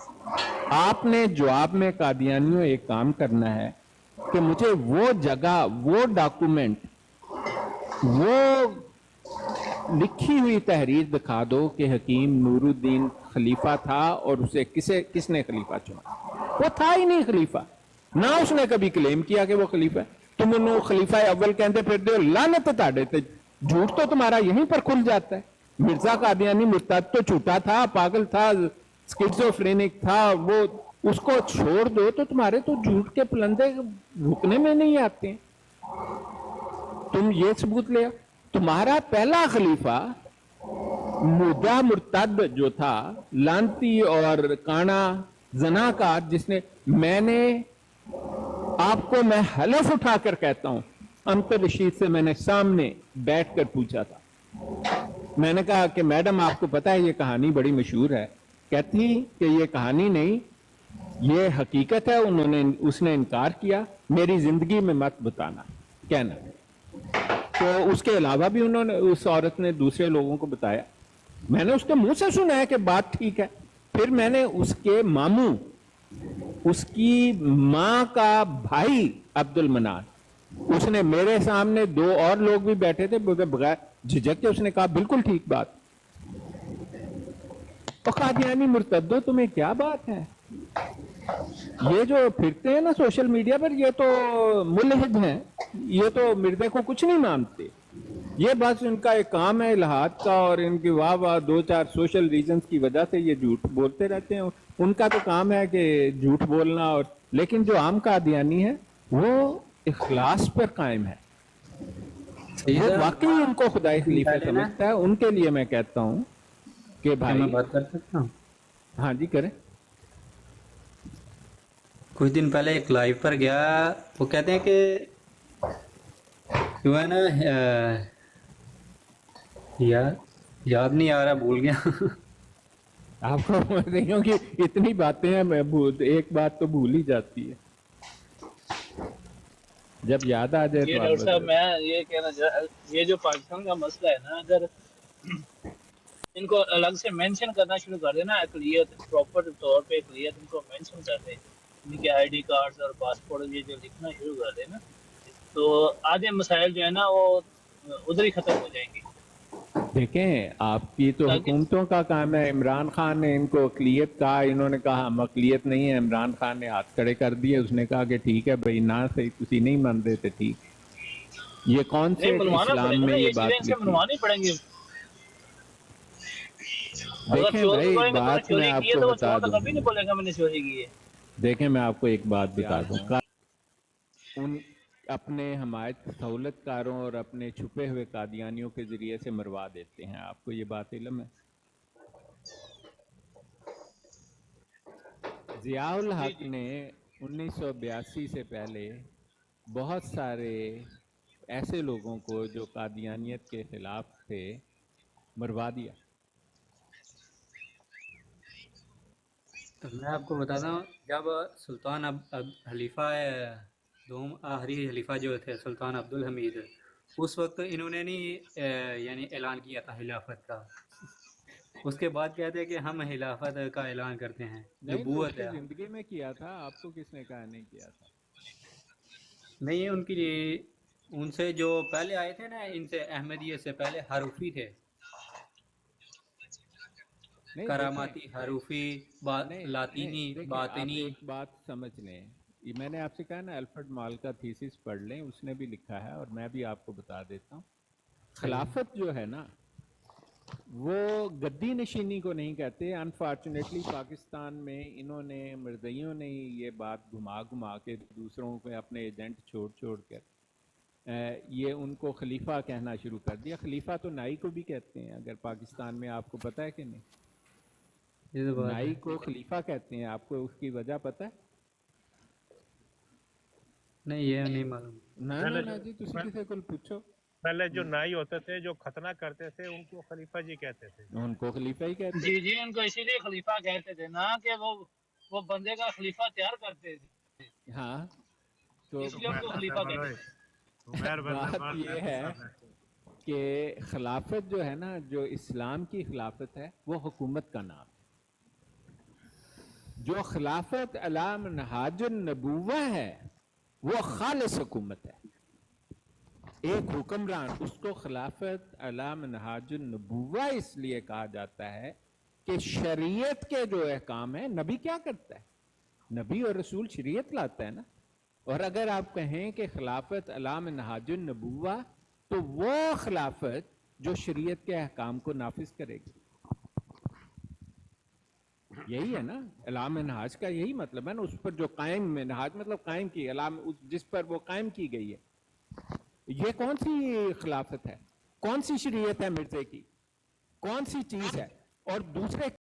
आपने जवाब में कादियानियों एक काम करना है कि मुझे वो जगह, वो डॉक्यूमेंट, वो लिखी हुई तहरीर दिखा दो कि हकीम नूरुद्दीन खलीफा था और उसे किसने खलीफा चुना। वो था ही नहीं खलीफा। ना उसने कभी क्लेम किया कि वो खलीफा है। तुम उन्होंने खलीफा अव्वल कहते फिरते हो, लानत ताड़े ते झूठ तो तुम्हारा यहीं पर खुल जाता है। मिर्जा कादियानी मुर्तद तो झूठा था, पागल था, स्किज़ोफ्रेनिक था, वो उसको छोड़ दो तो तुम्हारे तो झूठ के पलंदे रुकने में नहीं आते हैं। तुम ये सबूत ले आओ। तुम्हारा पहला खलीफा मुर्दा मुर्तद जो था, लानती और काना जनाकार, जिसने, मैंने आपको, मैं हलफ उठाकर कहता हूं, अंतर रशीद से मैंने सामने बैठकर पूछा था। मैंने कहा कि मैडम आपको पता है ये कहानी बड़ी मशहूर है। कहती कि ये कहानी नहीं, ये हकीकत है। उसने इनकार किया, मेरी जिंदगी में मत बताना कहना। तो उसके अलावा भी उन्होंने, उस औरत ने दूसरे लोगों को बताया। मैंने उसके मुंह से सुना है कि बात ठीक है। फिर मैंने उसके मामू, उसकी मां का भाई अब्दुल मनान, उसने मेरे सामने, दो और लोग भी बैठे थे, बगैर झिझक के उसने कहा बिल्कुल ठीक बात। तो कादियानी मुर्तद्दो, तुम्हें क्या बात है? ये जो फिरते हैं ना सोशल मीडिया पर, ये तो मुल्हिद हैं, ये तो मिर्दे को कुछ नहीं मानते। ये बस इनका एक काम है इल्हाद का, और इनकी वाह वाह दो चार सोशल रीजंस की वजह से ये झूठ बोलते रहते हैं। उनका तो काम है कि झूठ बोलना। और लेकिन जो आम कादियानी है वो इखलास पर कायम है, वो वाकई उनको खुदाई खलीफा समझता है। उनके लिए मैं कहता हूं कि भाई, मैं बात कर सकता हूँ? हाँ जी करें। कुछ दिन पहले एक लाइव पर गया, वो कहते हैं कि जो है ना, याद नहीं आ रहा, भूल गया। आपको बोल रही हूँ कि इतनी बातें हैं, मैं एक बात तो भूल ही जाती है, जब याद आ जाए ये तो आप डॉक्टर साहब, बताओ। मैं ये कहना चाह, ये जो पाकिस्तान का मसला है ना, अगर इनको अलग से मेंशन करना शुरू कर देना, अक़लियत प्रॉपर तौर पे अक़लियत इनको मेंशन कर दे, इनके आईडी कार्ड्स और पासपोर्ट ये जो लिखना शुरू कर देना, तो आधे मसाइल जो है ना वो उधर ही खत्म हो जाएंगे। देखें, आपकी तो हुकूमतों का काम है। इमरान खान ने इनको अक़लियत कहा, इन्होंने कहा हम अक़लियत नहीं है। इमरान खान ने हाथ खड़े कर दिए, उसने कहा कि ठीक है भाई, ना सही तुसी नहीं मानते थे, ठीक। ये कौन से इस्लाम में ये बात लिखी? मनवानी पड़ेंगे। देखें भाई, बात मैं आपको बता दूं, कभी नहीं बोलेगा मैंने चोरी की है। देखें मैं आपको एक बात बता दूं, उन अपने हमायत सहूलतकारों और अपने छुपे हुए कादियानियों के जरिए से मरवा देते हैं। आपको ये बात इल्म है? ज़ियाउल हक ने 1982 से पहले बहुत सारे ऐसे लोगों को जो कादियानियत के खिलाफ थे मरवा दिया। तो मैं आपको बताता हूँ, जब सुल्तान अब खलीफा दोम आखिरी खलीफा जो थे सुल्तान अब्दुल हमीद, उस वक्त इन्होंने नहीं यानी ऐलान किया था खिलाफत का। उसके बाद कहते हैं कि हम खिलाफत का ऐलान करते हैं, नबूवत है। जिंदगी में किया था, आपको किसने कहा नहीं किया था? नहीं, उनकी उनसे जो पहले आए थे ना, इनसे अहमदियत से पहले हरूफी थे, करामाती हरूफी, लातीनी, बातिनी। एक बात समझ लें, ये मैंने आपसे कहा ना, अल्फ्रेड माल का थीसिस पढ़ लें, उसने भी लिखा है और मैं भी आपको बता देता हूँ। खिलाफत जो है ना, वो गद्दी नशीनी को नहीं कहते। अनफॉर्चुनेटली पाकिस्तान में इन्होंने, मिर्ज़इयों ने ये बात घुमा घुमा के दूसरों को अपने एजेंट छोड़ छोड़ कर ये उनको खलीफा कहना शुरू कर दिया। खलीफा तो नाई को भी कहते हैं, अगर पाकिस्तान में, आपको पता है कि नहीं? नाई को खलीफा कहते हैं, आपको उसकी वजह पता है? नहीं, ये नहीं मालूम। ना जी, तुसी किसी को पूछो। पहले जो नाई होते थे, जो खतना करते थे, उनको खलीफा जी कहते थे। उनको खलीफा ही कहते जी जी, उनको इसीलिए खलीफा कहते थे ना कि वो बंदे का खलीफा तैयार करते थे। हाँ, तो इसलिए उनको खलीफा कहते थे। बात ये है कि खिलाफत जो है ना, जो इस्लाम की खिलाफत है, वो हुकूमत का नाम है। जो खिलाफत अला मनहाजुन नबुव्वा है, वो खालिस हुकूमत है। एक हुक्मरान, उसको खिलाफत अला मनहाजुन नबुव्वा इसलिए कहा जाता है कि शरीयत के जो अहकाम है, नबी क्या करता है? नबी और रसूल शरीयत लाता है ना। اور اگر آپ کہیں کہ خلافت علی منہاج النبوہ تو وہ خلافت جو شریعت کے احکام کو نافذ کرے گی. یہی ہے نا علی منہاج کا، یہی مطلب ہے نا. اس پر جو قائم، منہاج مطلب قائم کی، جس پر وہ قائم کی گئی ہے. یہ کون سی خلافت ہے؟ کون سی شریعت ہے مرزے کی؟ کون سی چیز ہے؟ اور دوسرے